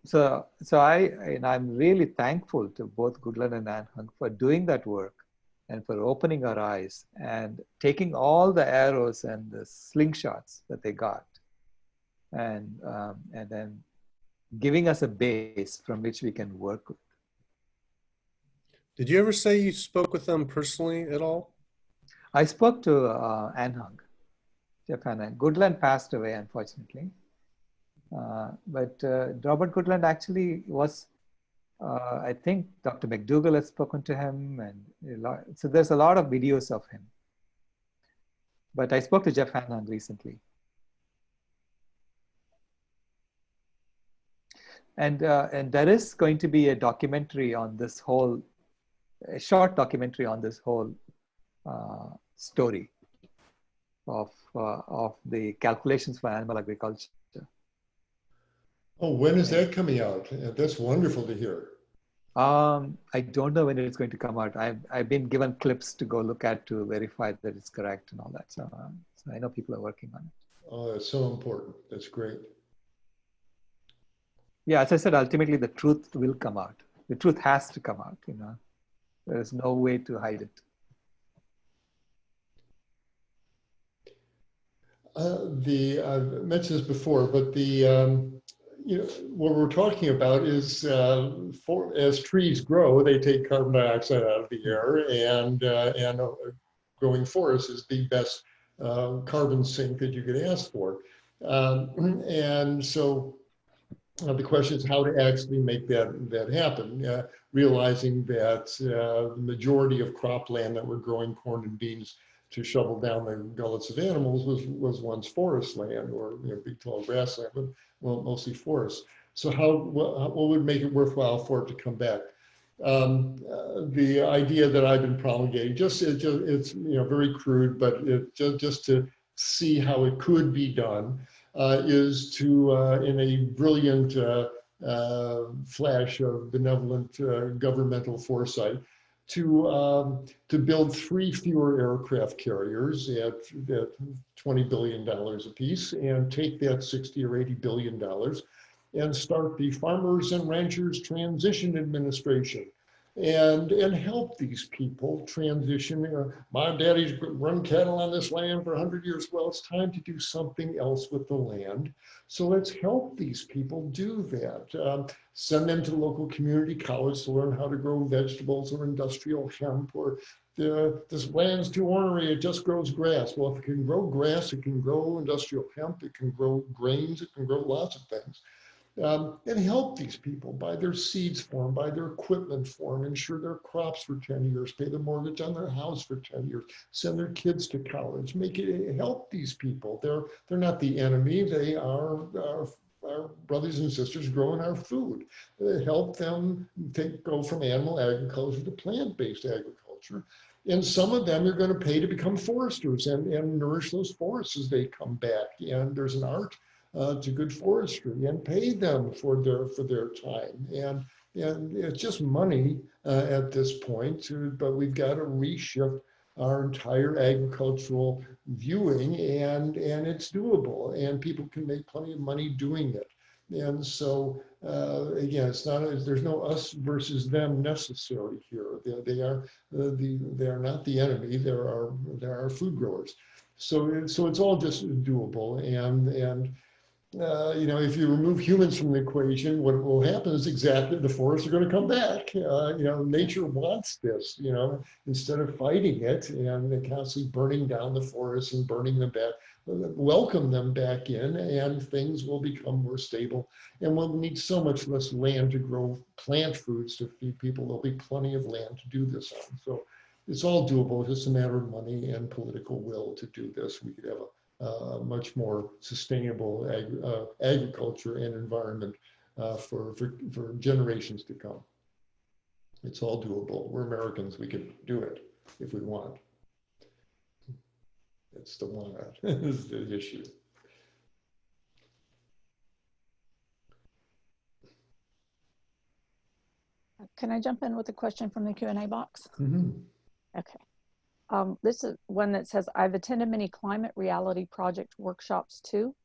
A: So I'm really thankful to both Goodland and Anand for doing that work and for opening our eyes and taking all the arrows and the slingshots that they got and then giving us a base from which we can work with.
C: Did you ever say you spoke with them personally at all?
A: I spoke to Anhang, Jeff Anhang. Goodland passed away, unfortunately. But Robert Goodland actually was, I think Dr. McDougall has spoken to him. So there's a lot of videos of him. But I spoke to Jeff Anhang recently. And there is going to be a documentary on this whole, a short documentary on this whole story of the calculations for animal agriculture.
B: Oh, when is that coming out? That's wonderful to hear.
A: I don't know when it's going to come out. I've been given clips to go look at to verify that it's correct and all that. So I know people are working on it.
B: Oh, that's so important. That's great.
A: Yeah, as I said, ultimately the truth will come out. The truth has to come out, There is no way to hide it.
B: I mentioned this before, but what we're talking about is as trees grow, they take carbon dioxide out of the air, and a growing forest is the best carbon sink that you could ask for. And so the question is how to actually make that happen, realizing that the majority of cropland that we're growing corn and beans to shovel down the gullets of animals was once forest land or big tall grassland, but mostly forest. So what would make it worthwhile for it to come back? The idea that I've been promulgating, it's very crude, but just to see how it could be done, is to, in a brilliant flash of benevolent governmental foresight, to build 3 fewer aircraft carriers at $20 billion apiece, and take that 60 or 80 billion dollars and start the Farmers and Ranchers Transition Administration, and help these people transition. Mom, daddy's run cattle on this land for 100 years. Well, it's time to do something else with the land. So let's help these people do that. Send them to local community college to learn how to grow vegetables or industrial hemp, or this land's too ornery, it just grows grass. Well, if it can grow grass, it can grow industrial hemp, it can grow grains, it can grow lots of things. And help these people buy their seeds for them, buy their equipment for them, insure their crops for 10 years, pay the mortgage on their house for 10 years, send their kids to college, help these people. They're not the enemy, they are our brothers and sisters growing our food. Help them go from animal agriculture to plant-based agriculture. And some of them you're going to pay to become foresters and nourish those forests as they come back. And there's an art to good forestry, and pay them for their time. And it's just money at this point, but we've got to reshift our entire agricultural viewing, and it's doable, and people can make plenty of money doing it. And so again, it's not, there's no us versus them necessarily here. They are not the enemy. There are food growers. So it's all just doable, and you know, if you remove humans from the equation, what will happen is exactly the forests are going to come back. You know, nature wants this, you know, instead of fighting it and constantly burning down the forests and burning them back, welcome them back in, and things will become more stable. And we'll need so much less land to grow plant foods to feed people. There'll be plenty of land to do this on. So it's all doable. It's just a matter of money and political will to do this. We could have a much more sustainable agriculture and environment for generations to come. It's all doable. We're Americans. We can do it if we want. It's the want is the issue.
D: Can I jump in with a question from the Q&A box?
B: Mm-hmm.
D: Okay. This is one that says, I've attended many climate reality project workshops too.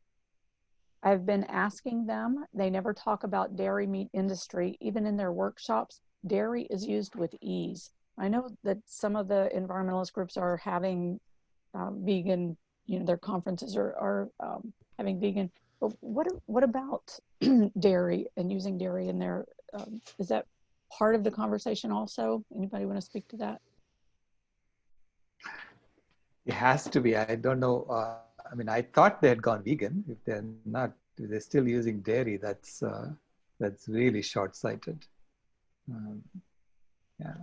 D: I've been asking them, they never talk about dairy meat industry. Even in their workshops, dairy is used with ease. I know that some of the environmentalist groups are having vegan, you know, their conferences are having vegan, but what about dairy and using dairy in there? Is that part of the conversation also? Anybody want to speak to that?
A: It has to be. I don't know. I mean, I thought they had gone vegan. If they're not, if they're still using dairy, that's really short-sighted. Yeah.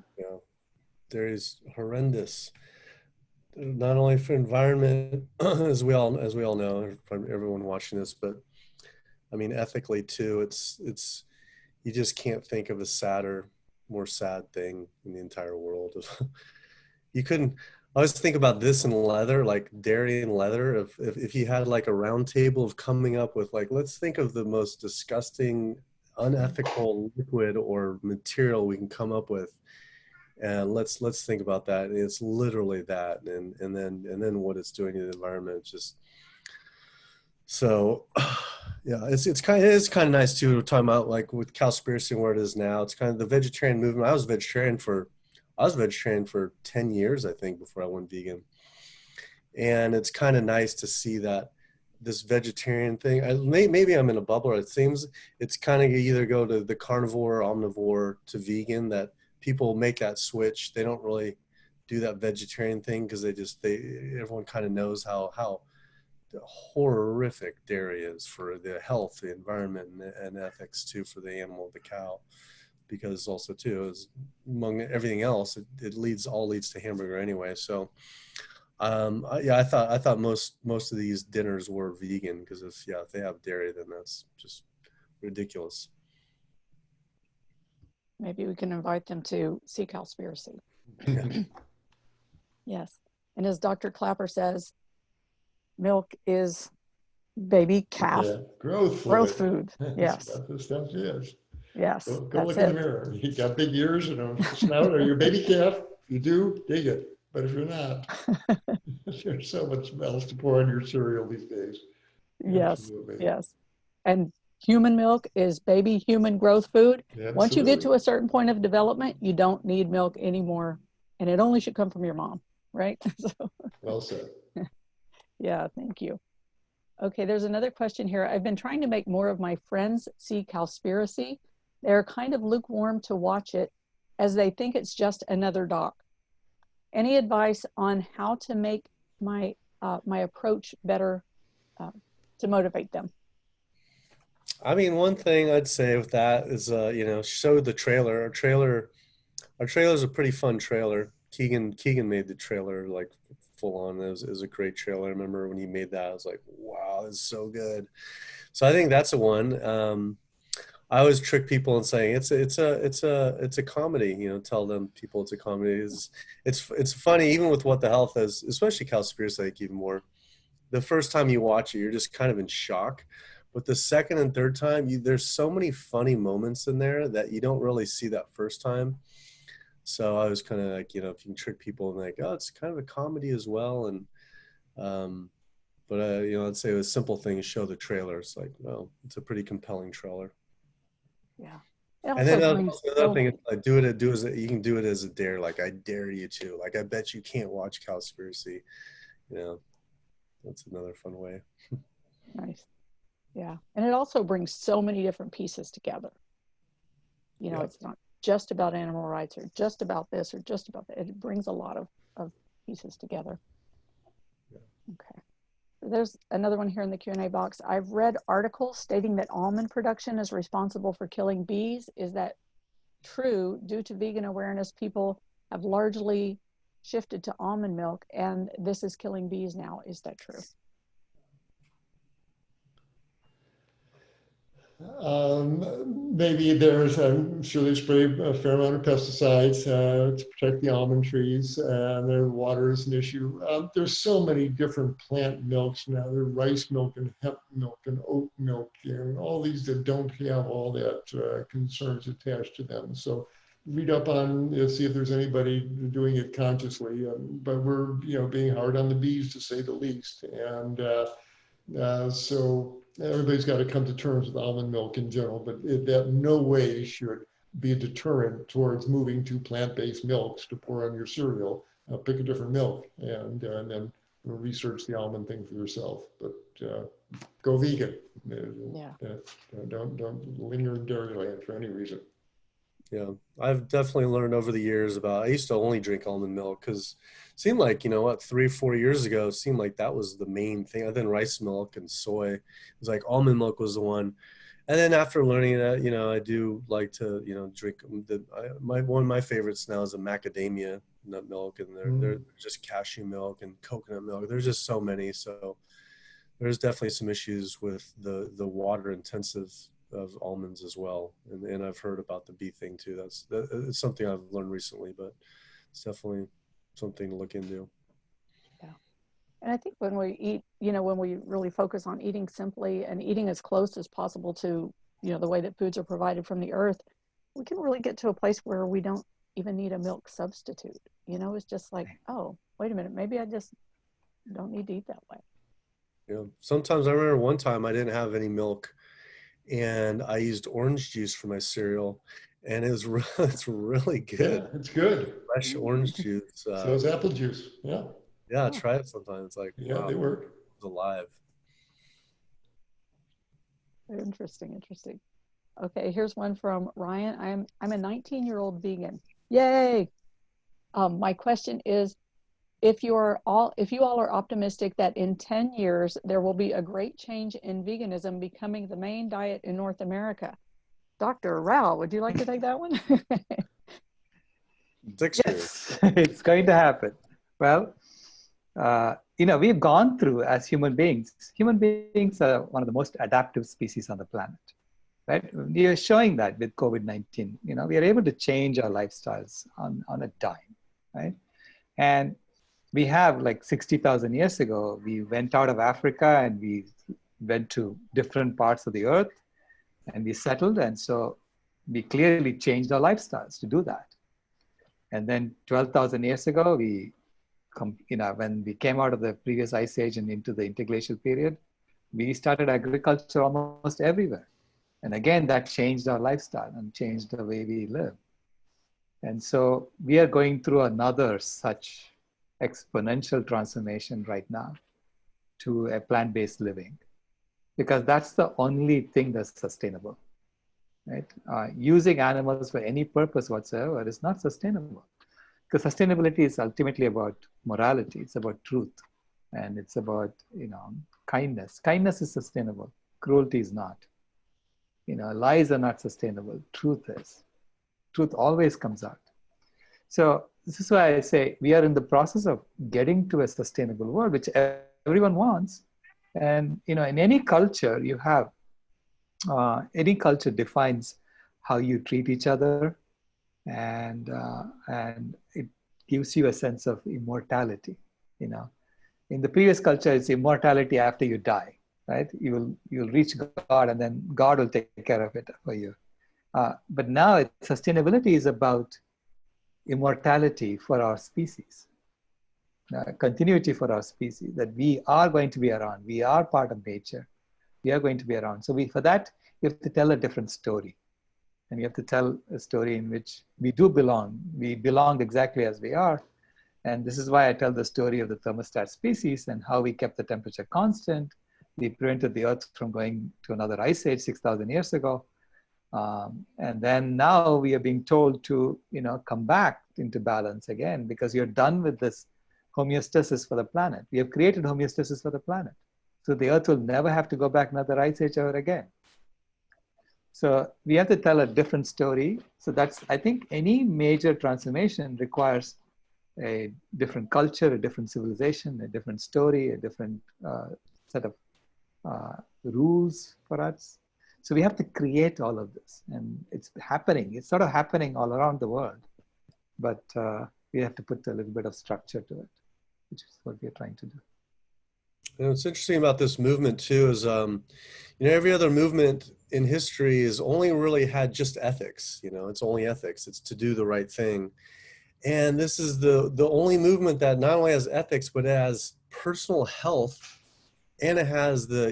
C: Dairy is horrendous. Not only for environment, as we all know, from everyone watching this, but I mean ethically too. It's you just can't think of a more sad thing in the entire world. You couldn't. I always think about this in leather, like dairy and leather. If you had like a round table of coming up with like, let's think of the most disgusting, unethical liquid or material we can come up with, and let's think about that. And it's literally that, and then what it's doing to the environment. Just so, yeah, it's kind of nice too. We're talking about like with Cowspiracy and where it is now. It's kind of the vegetarian movement. I was vegetarian for 10 years, I think, before I went vegan. And it's kind of nice to see that this vegetarian thing, maybe I'm in a bubble. It seems it's kind of either go to the carnivore or omnivore to vegan, that people make that switch. They don't really do that vegetarian thing because everyone kind of knows how horrific dairy is for the health, the environment, and ethics too, for the animal, the cow. Because also too, is among everything else, it all leads to hamburger anyway. So yeah, I thought most of these dinners were vegan, because if they have dairy, then that's just ridiculous.
D: Maybe we can invite them to see Cowspiracy. Yes. And as Dr. Klaper says, milk is baby calf
B: growth
D: food. Yes.
B: That's what stuff is.
D: Yes,
B: Go
D: that's
B: look in the
D: it.
B: mirror. You got big ears and a snout, or you're a baby calf. If you do, dig it. But if you're not, there's so much else to pour on your cereal these days.
D: Yes,
B: Absolutely.
D: yes. And human milk is baby human growth food. Once you get to
B: Absolutely.
D: a certain point of development, you don't need milk anymore. And it only should come from your mom, right? So,
B: Well said.
D: yeah, thank you. Okay, there's another question here. I've been trying to make more of my friends see Cowspiracy. They're kind of lukewarm to watch it as they think it's just another doc. Any advice on how to make my my approach better to motivate them?
C: I mean, one thing I'd say with that is, you know, show the trailer. Our trailer is a pretty fun trailer. Keegan made the trailer like full on. It was a great trailer. I remember when he made that, I was like, wow, this is so good. So I think that's a one. I always trick people in saying it's a comedy. You know, tell them people it's a comedy. It's funny even with What the Health is, especially Cowspiracy, like even more. The first time you watch it, you're just kind of in shock. But the second and third time, there's so many funny moments in there that you don't really see that first time. So I was kind of like, you know, if you can trick people and like, oh, it's kind of a comedy as well. And, you know, I'd say a simple thing is show the trailer. It's like, no, it's a pretty compelling trailer.
D: Yeah.
C: And then another thing is like, do it you can do it as a dare. Like, I dare you to. Like, I bet you can't watch Cowspiracy. You know, that's another fun way.
D: Nice. Yeah. And it also brings so many different pieces together. You know, it's not just about animal rights or just about this or just about that. It brings a lot of pieces together.
C: Yeah.
D: Okay. There's another one here in the Q&A box. I've read articles stating that almond production is responsible for killing bees. Is that true? Due to vegan awareness, people have largely shifted to almond milk, and this is killing bees now. Is that true?
B: Maybe I'm sure they spray a fair amount of pesticides to protect the almond trees, and their water is an issue. There's so many different plant milks now. There's rice milk and hemp milk and oat milk and all these that don't have all that concerns attached to them. So read up on, see if there's anybody doing it consciously. But we're, being hard on the bees to say the least. And so everybody's got to come to terms with almond milk in general, but that no way should be a deterrent towards moving to plant-based milks to pour on your cereal. Pick a different milk and then research the almond thing for yourself. But go vegan. Don't linger in Dairyland for any reason.
C: Yeah, I've definitely learned over the years I used to only drink almond milk because it seemed like, 3 or 4 years ago, it seemed like that was the main thing. Other than rice milk and soy, it was like almond milk was the one. And then after learning that, I do like to, drink one of my favorites now is a macadamia nut milk, and they're just cashew milk and coconut milk. There's just so many. So there's definitely some issues with the water intensive of almonds as well, and I've heard about the bee thing too. It's something I've learned recently, but it's definitely something to look into.
D: Yeah, and I think when we eat, when we really focus on eating simply and eating as close as possible to, the way that foods are provided from the earth, we can really get to a place where we don't even need a milk substitute. It's just like, oh, wait a minute, maybe I just don't need to eat that way.
C: Yeah, sometimes I remember one time I didn't have any milk, and I used orange juice for my cereal, and it's really good.
B: Yeah, it's good.
C: Fresh orange juice.
B: So is apple juice. Yeah.
C: Yeah, try it sometime. It's like,
B: yeah,
C: wow,
B: they work.
C: It's alive.
D: Interesting. Okay, here's one from Ryan. I'm a 19-year-old vegan. Yay! My question is, if you all are optimistic that in 10 years there will be a great change in veganism becoming the main diet in North America, Dr. Rao, would you like to take that one?
C: 6 years.
A: Yes, it's going to happen. Well, we've gone through as human beings are one of the most adaptive species on the planet, right? We are showing that with COVID-19. We are able to change our lifestyles on a dime, right? And we have, like 60,000 years ago, we went out of Africa and we went to different parts of the earth and we settled. And so we clearly changed our lifestyles to do that. And then 12,000 years ago, when we came out of the previous ice age and into the interglacial period, we started agriculture almost everywhere. And again, that changed our lifestyle and changed the way we live. And so we are going through another such exponential transformation right now to a plant-based living, because that's the only thing that's sustainable, right? Using animals for any purpose whatsoever is not sustainable, because sustainability is ultimately about morality. It's about truth, and it's about, kindness. Kindness is sustainable. Cruelty is not. Lies are not sustainable. Truth is. Truth always comes out. So this is why I say we are in the process of getting to a sustainable world, which everyone wants. And in any culture, you have any culture defines how you treat each other, and it gives you a sense of immortality. In the previous culture, it's immortality after you die, right? You'll reach God, and then God will take care of it for you. But now sustainability is about immortality for our species, continuity for our species, that we are going to be around. We are part of nature. We are going to be around. So for that, you have to tell a different story. And you have to tell a story in which we do belong. We belong exactly as we are. And this is why I tell the story of the thermostat species and how we kept the temperature constant. We prevented the Earth from going to another ice age 6,000 years ago. And then now we are being told to, come back into balance again, because you're done with this homeostasis for the planet. We have created homeostasis for the planet. So the Earth will never have to go back another ice age ever again. So we have to tell a different story. So I think any major transformation requires a different culture, a different civilization, a different story, a different set of rules for us. So we have to create all of this, and it's happening. It's sort of happening all around the world, but we have to put a little bit of structure to it, which is what we are trying to do.
C: What's interesting about this movement too is, every other movement in history is only really had just ethics. It's only ethics. It's to do the right thing. And this is the only movement that not only has ethics, but it has personal health, and it has the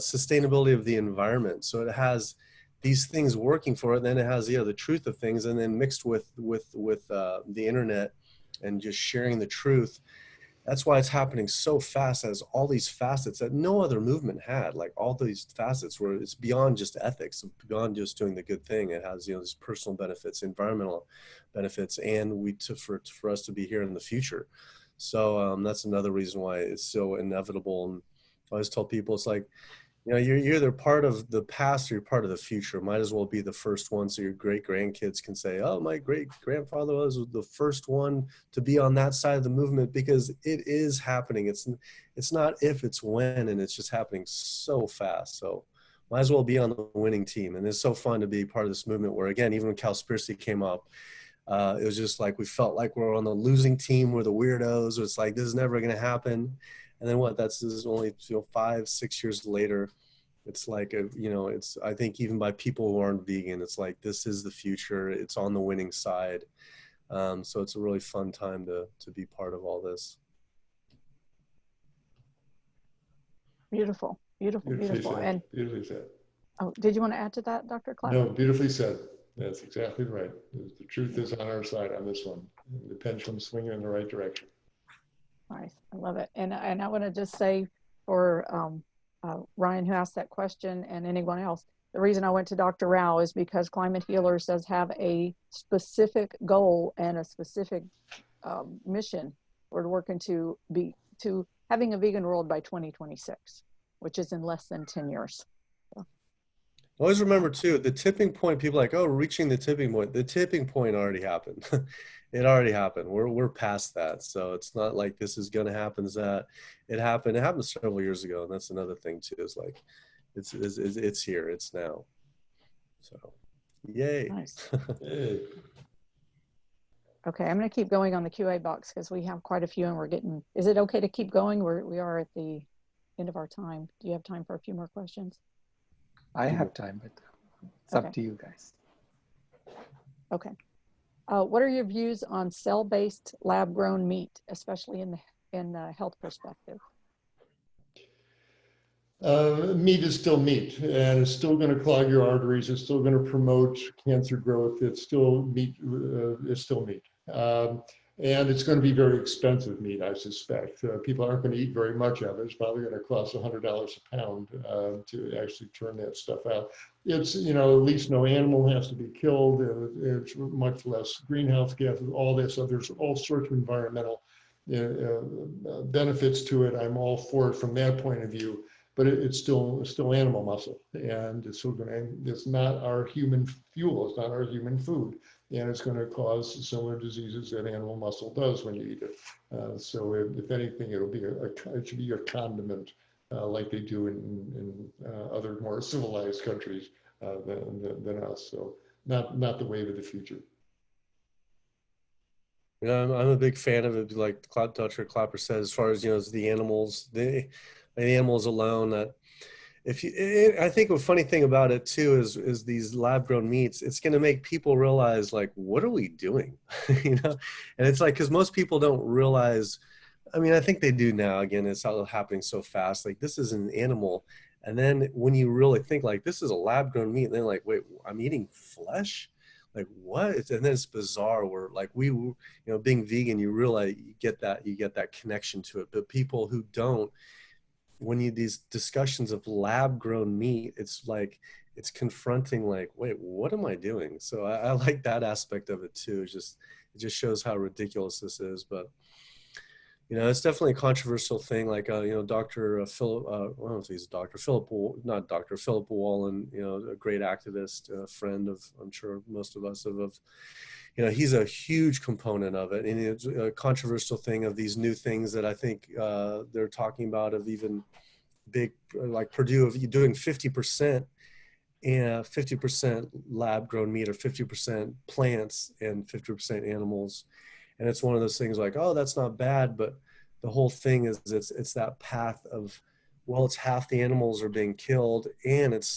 C: sustainability of the environment. So it has these things working for it. And then it has the truth of things, and then mixed with the internet and just sharing the truth. That's why it's happening so fast. As all these facets that no other movement had, like all these facets where it's beyond just ethics, beyond just doing the good thing. It has these personal benefits, environmental benefits, and for us to be here in the future. So that's another reason why it's so inevitable. And I always tell people, it's like, you're either part of the past or you're part of the future. Might as well be the first one, so your great grandkids can say, oh, my great grandfather was the first one to be on that side of the movement, because it is happening. It's not if, it's when, and it's just happening so fast. So might as well be on the winning team. And it's so fun to be part of this movement where, again, even when Cowspiracy came up, it was just like we felt like we're on the losing team. We're the weirdos. It's like, this is never going to happen. And then this is only 5-6 years later. It's like it's, I think, even by people who aren't vegan, it's like, this is the future. It's on the winning side. So it's a really fun time to be part of all this.
D: Beautiful, beautiful, beautiful.
B: Said.
D: And
B: beautifully said.
D: Oh, did you want to add to that, Dr. Klaper?
B: No, beautifully said. That's exactly right. The truth is on our side on this one. The pendulum swinging in the right direction.
D: Nice, I love it. And I want to just say for Ryan, who asked that question, and anyone else, the reason I went to Dr. Rao is because Climate Healers does have a specific goal and a specific mission. We're working to having a vegan world by 2026, which is in less than 10 years. So.
C: Always remember too, the tipping point, people are like, oh, reaching the tipping point. The tipping point already happened. It already happened. We're past that. So it's not like this is going to happen. It happened. It happened several years ago. And that's another thing too, is like, it's here, it's now. So yay.
D: Nice.
B: Yay.
D: Okay, I'm going to keep going on the QA box because we have quite a few and we're getting, is it okay to keep going? We are at the end of our time. Do you have time for a few more questions?
A: I have time, but it's up to you guys.
D: Okay. What are your views on cell-based lab-grown meat, especially in the health perspective?
B: Meat is still meat, and it's still going to clog your arteries. It's still going to promote cancer growth. It's still meat. It's still meat, and it's going to be very expensive meat, I suspect. People aren't going to eat very much of it. It's probably going to cost $100 a pound to actually turn that stuff out. It's, you know, at least no animal has to be killed. It's much less greenhouse gases. All this. So there's all sorts of environmental benefits to it. I'm all for it from that point of view. But it's still animal muscle, and it's still it's not our human fuel. It's not our human food, and it's going to cause similar diseases that animal muscle does when you eat it. So if anything, it should be a condiment like they do in other more civilized countries than us. So not the wave of the future.
C: Yeah, I'm a big fan of it. Like Dr. Klaper said, as far as, you know, as the animals alone, that if you, I think a funny thing about it too is these lab grown meats, it's going to make people realize, like, what are we doing? You know, and it's like, because most people don't realize, I mean, I think they do now. Again, it's all happening so fast. Like, this is an animal. And then when you really think, like, this is a lab grown meat, and then like, wait, I'm eating flesh? Like, what? And then it's bizarre where, like, you know, being vegan, you realize you get that connection to it. But people who don't, when these discussions of lab grown meat, it's like, it's confronting, like, wait, what am I doing? So I like that aspect of it too. It just shows how ridiculous this is. But, you know, it's definitely a controversial thing. Like, you know, Dr. Philip, I don't know if he's a doctor, Philip Wallen, you know, a great activist, a friend of, I'm sure most of us have, you know, he's a huge component of it. And it's a controversial thing of these new things that I think they're talking about, of even big, like Purdue, of you doing 50% and 50% lab grown meat, or 50% plants and 50% animals. And it's one of those things like, oh, that's not bad. But the whole thing is it's that path of, well, it's half the animals are being killed. And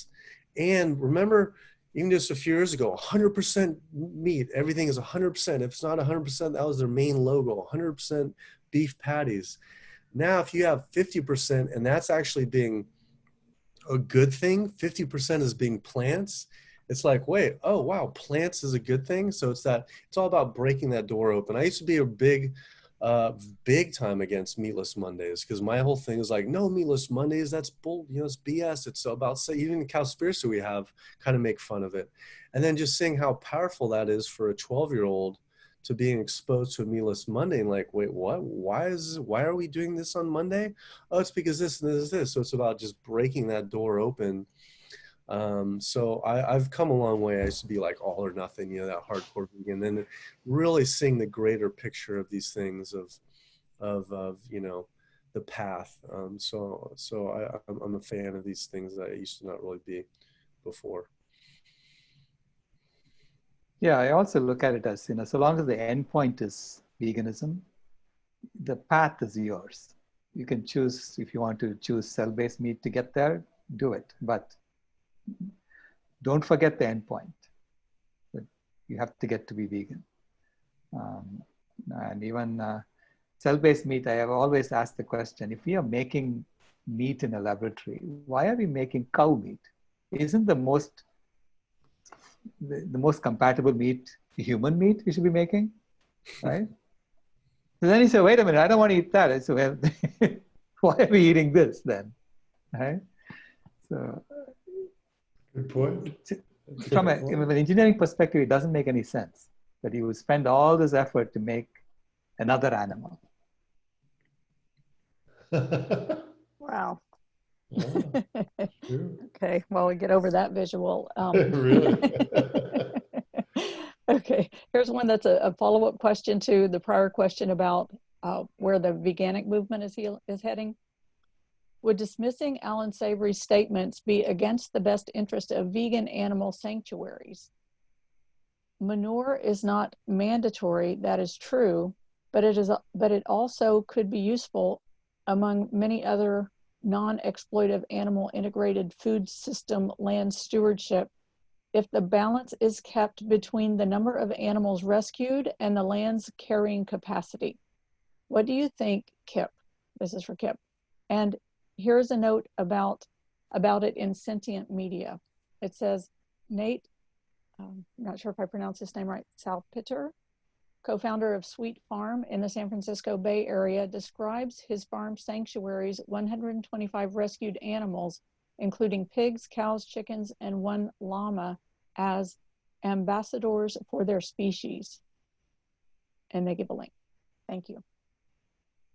C: remember, even just a few years ago, 100% meat, everything is 100%. If it's not 100%, that was their main logo, 100% beef patties. Now, if you have 50%, and that's actually being a good thing, 50% is being plants, it's like, wait, oh, wow, plants is a good thing. So it's all about breaking that door open. I used to be a big time against meatless Mondays, because my whole thing is like, no, meatless Mondays, that's bull, you know, it's BS. It's about, say, even the Cowspiracy we have kind of make fun of it. And then just seeing how powerful that is for a 12-year-old to being exposed to a meatless Monday, and like, wait, what? Why are we doing this on Monday? Oh, it's because this and this. So it's about just breaking that door open. So I've come a long way. I used to be like all or nothing, you know, that hardcore vegan, and then really seeing the greater picture of these things of you know, the path. So I'm a fan of these things that I used to not really be before.
A: Yeah, I also look at it as, you know, so long as the end point is veganism, the path is yours. You can choose, if you want to choose cell-based meat to get there, do it. But don't forget the end point. But you have to get to be vegan. And even cell-based meat, I have always asked the question, if we are making meat in a laboratory, why are we making cow meat? Isn't the most compatible meat human meat we should be making, right? So then you say, wait a minute, I don't want to eat that. I say, well, why are we eating this then, right? So,
B: good point.
A: From an engineering perspective, it doesn't make any sense that you would spend all this effort to make another animal.
D: Wow.
B: Oh,
D: Okay, well, we get over that visual.
B: really?
D: Okay, here's one that's a follow-up question to the prior question about where the veganic movement is heading. Would dismissing Alan Savory's statements be against the best interest of vegan animal sanctuaries? Manure is not mandatory, that is true, but it also could be useful among many other non-exploitive animal integrated food system land stewardship if the balance is kept between the number of animals rescued and the land's carrying capacity. What do you think, Kip? This is for Kip. And here's a note about it in Sentient Media. It says, Nate, I'm not sure if I pronounced his name right, Salpeter, co-founder of Sweet Farm in the San Francisco Bay Area, describes his farm sanctuary's 125 rescued animals, including pigs, cows, chickens, and one llama, as ambassadors for their species. And they give a link. Thank you.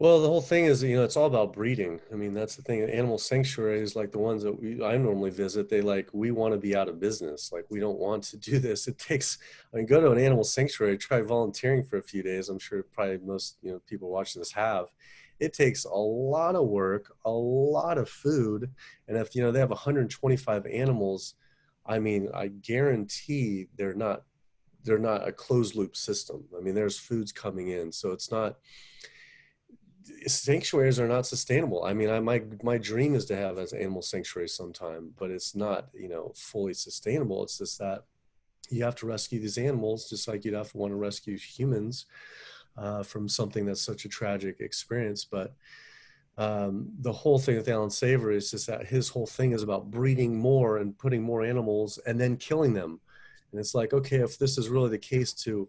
C: Well, the whole thing is, you know, it's all about breeding. I mean, that's the thing. Animal sanctuaries, like the ones that I normally visit, we want to be out of business. Like, we don't want to do this. It takes, I mean, go to an animal sanctuary, try volunteering for a few days. I'm sure probably most, you know, people watching this have. It takes a lot of work, a lot of food. And if, you know, they have 125 animals, I mean, I guarantee they're not a closed loop system. I mean, there's foods coming in. So it's not, sanctuaries are not sustainable. I mean, my dream is to have an animal sanctuary sometime, but it's not, you know, fully sustainable. It's just that you have to rescue these animals, just like you'd have to want to rescue humans from something that's such a tragic experience. But the whole thing with Alan Saver is just that his whole thing is about breeding more and putting more animals and then killing them. And it's like, okay, if this is really the case to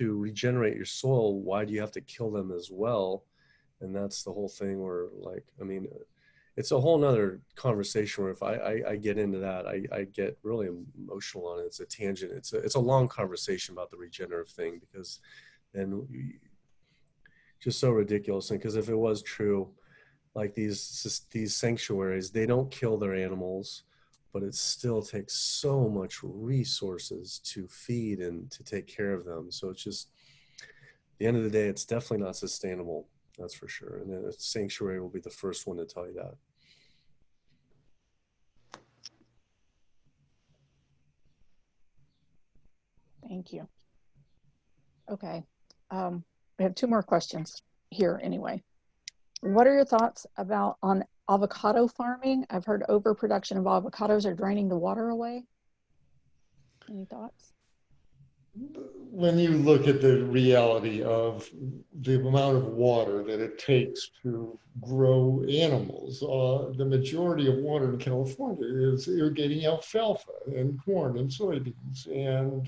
C: regenerate your soil, why do you have to kill them as well? And that's the whole thing where, like, I mean, it's a whole nother conversation where if I get into that, I get really emotional on it. It's a tangent. It's a long conversation about the regenerative thing, because then just so ridiculous. And because if it was true, like these sanctuaries, they don't kill their animals, but it still takes so much resources to feed and to take care of them. So it's just, at the end of the day, it's definitely not sustainable. That's for sure. And then a sanctuary will be the first one to tell you that.
D: Thank you. Okay. We have two more questions here anyway. What are your thoughts on avocado farming? I've heard overproduction of avocados are draining the water away. Any thoughts?
B: When you look at the reality of the amount of water that it takes to grow animals, the majority of water in California is irrigating alfalfa and corn and soybeans and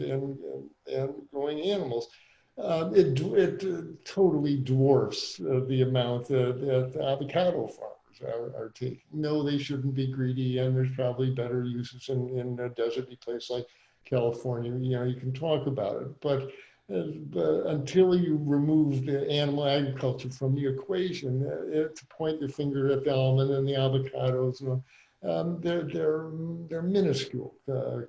B: growing animals. It totally dwarfs the amount that avocado farmers are taking. No, they shouldn't be greedy, and there's probably better uses in a deserty place like California. You know, you can talk about it, but until you remove the animal agriculture from the equation, to point your finger at the almond and the avocados, they're minuscule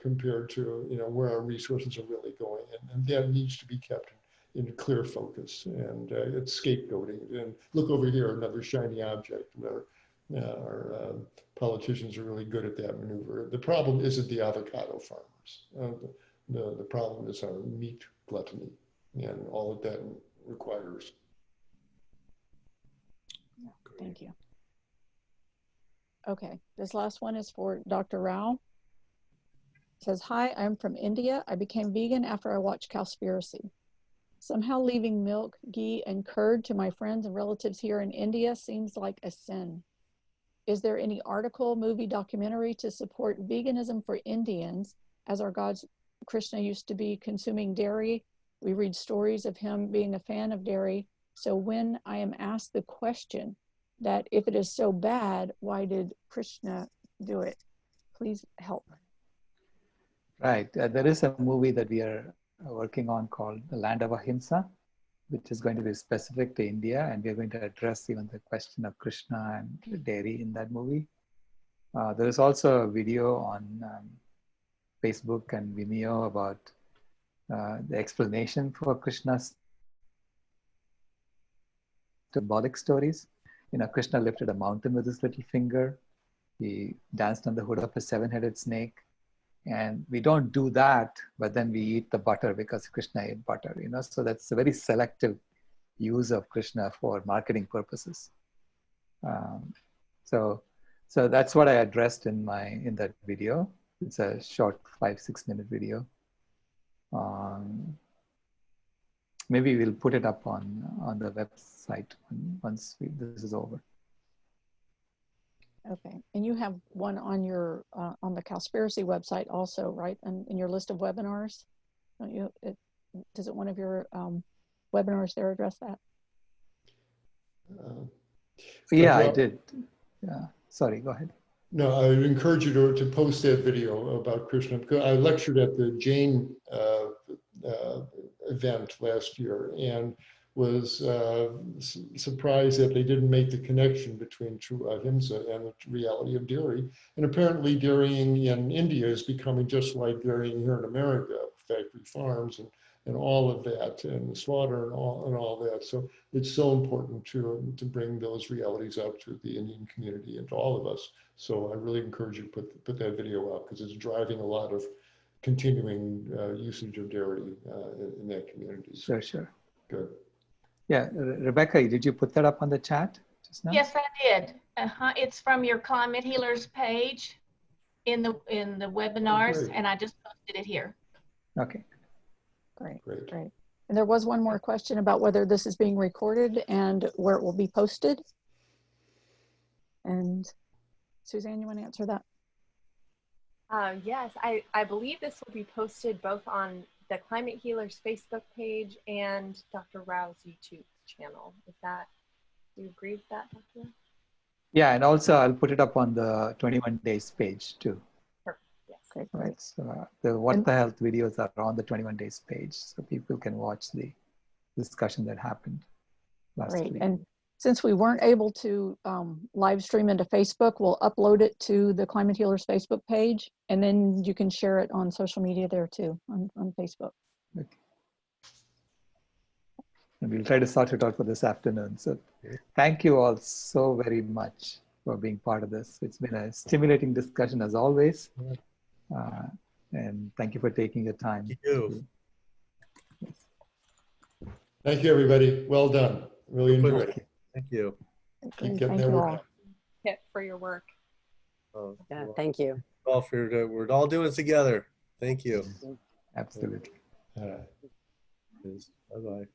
B: compared to, you know, where our resources are really going, and that needs to be kept in clear focus. And it's scapegoating. And look over here, another shiny object where our politicians are really good at that maneuver. The problem isn't the avocado farmers. The problem is our meat gluttony and all that that requires.
D: Thank you. Okay, this last one is for Dr. Rao. It says, hi, I'm from India. I became vegan after I watched Cowspiracy. Somehow leaving milk, ghee, and curd to my friends and relatives here in India seems like a sin. Is there any article, movie, documentary to support veganism for Indians, as our God Krishna used to be consuming dairy? We read stories of him being a fan of dairy. So when I am asked the question that if it is so bad, why did Krishna do it? Please help.
A: Right. There is a movie that we are working on called The Land of Ahimsa, which is going to be specific to India, and we're going to address even the question of Krishna and dairy in that movie. There is also a video on Facebook and Vimeo about the explanation for Krishna's symbolic stories. You know, Krishna lifted a mountain with his little finger. He danced on the hood of a seven-headed snake. And we don't do that, but then we eat the butter because Krishna ate butter, you know. So that's a very selective use of Krishna for marketing purposes. So that's what I addressed in that video. It's a short 5-6 minute video. Maybe we'll put it up on the website once this is over.
D: Okay, and you have one on your on the Cowspiracy website also, right? And in your list of webinars, don't you? Doesn't one of your webinars there address that?
A: Yeah, I did. Yeah, sorry, go ahead.
B: No, I would encourage you to post that video about Krishna. I lectured at the Jain event last year and was surprised that they didn't make the connection between true ahimsa and the reality of dairy. And apparently dairying in India is becoming just like dairying here in America, factory farms and all of that, and slaughter and all that. So it's so important to bring those realities out to the Indian community and to all of us. So I really encourage you to put that video out, because it's driving a lot of continuing usage of dairy in that community.
A: Sure, sure.
B: Good.
A: Yeah, Rebecca, did you put that up on the chat just now?
F: Yes, I did. It's from your Climate Healers page in the webinars,
B: great.
F: and I just posted it here.
A: Okay.
D: Great,
B: Great.
D: great. And there was one more question about whether this is being recorded and where it will be posted. And Suzanne, you want to answer that?
G: Yes, I believe this will be posted both on the Climate Healers Facebook page and Dr. Rao's YouTube channel. Do you agree with that, Dr. Rao?
A: Yeah, and also I'll put it up on the 21 days page too.
G: Perfect. Yes.
D: Okay,
A: Right.
D: great.
A: So the What the Health videos are on the 21 days page, so people can watch the discussion that happened last
D: Great.
A: week.
D: And since we weren't able to live stream into Facebook, we'll upload it to the Climate Healers Facebook page, and then you can share it on social media there too, on Facebook.
A: Okay. And we'll try to sort it out for this afternoon. So thank you all so very much for being part of this. It's been a stimulating discussion as always. And thank you for taking the time.
C: Thank you.
B: Thank you, everybody. Well done. Really enjoyed it.
C: Thank you.
B: Keep getting
D: Thank
B: that
D: you
B: work
D: all.
B: out.
G: Kip, for your work.
C: Oh,
E: Yeah,
C: well,
E: thank you.
C: all for we're all doing it together. Thank you.
A: Absolutely.
B: All right.
C: Bye bye.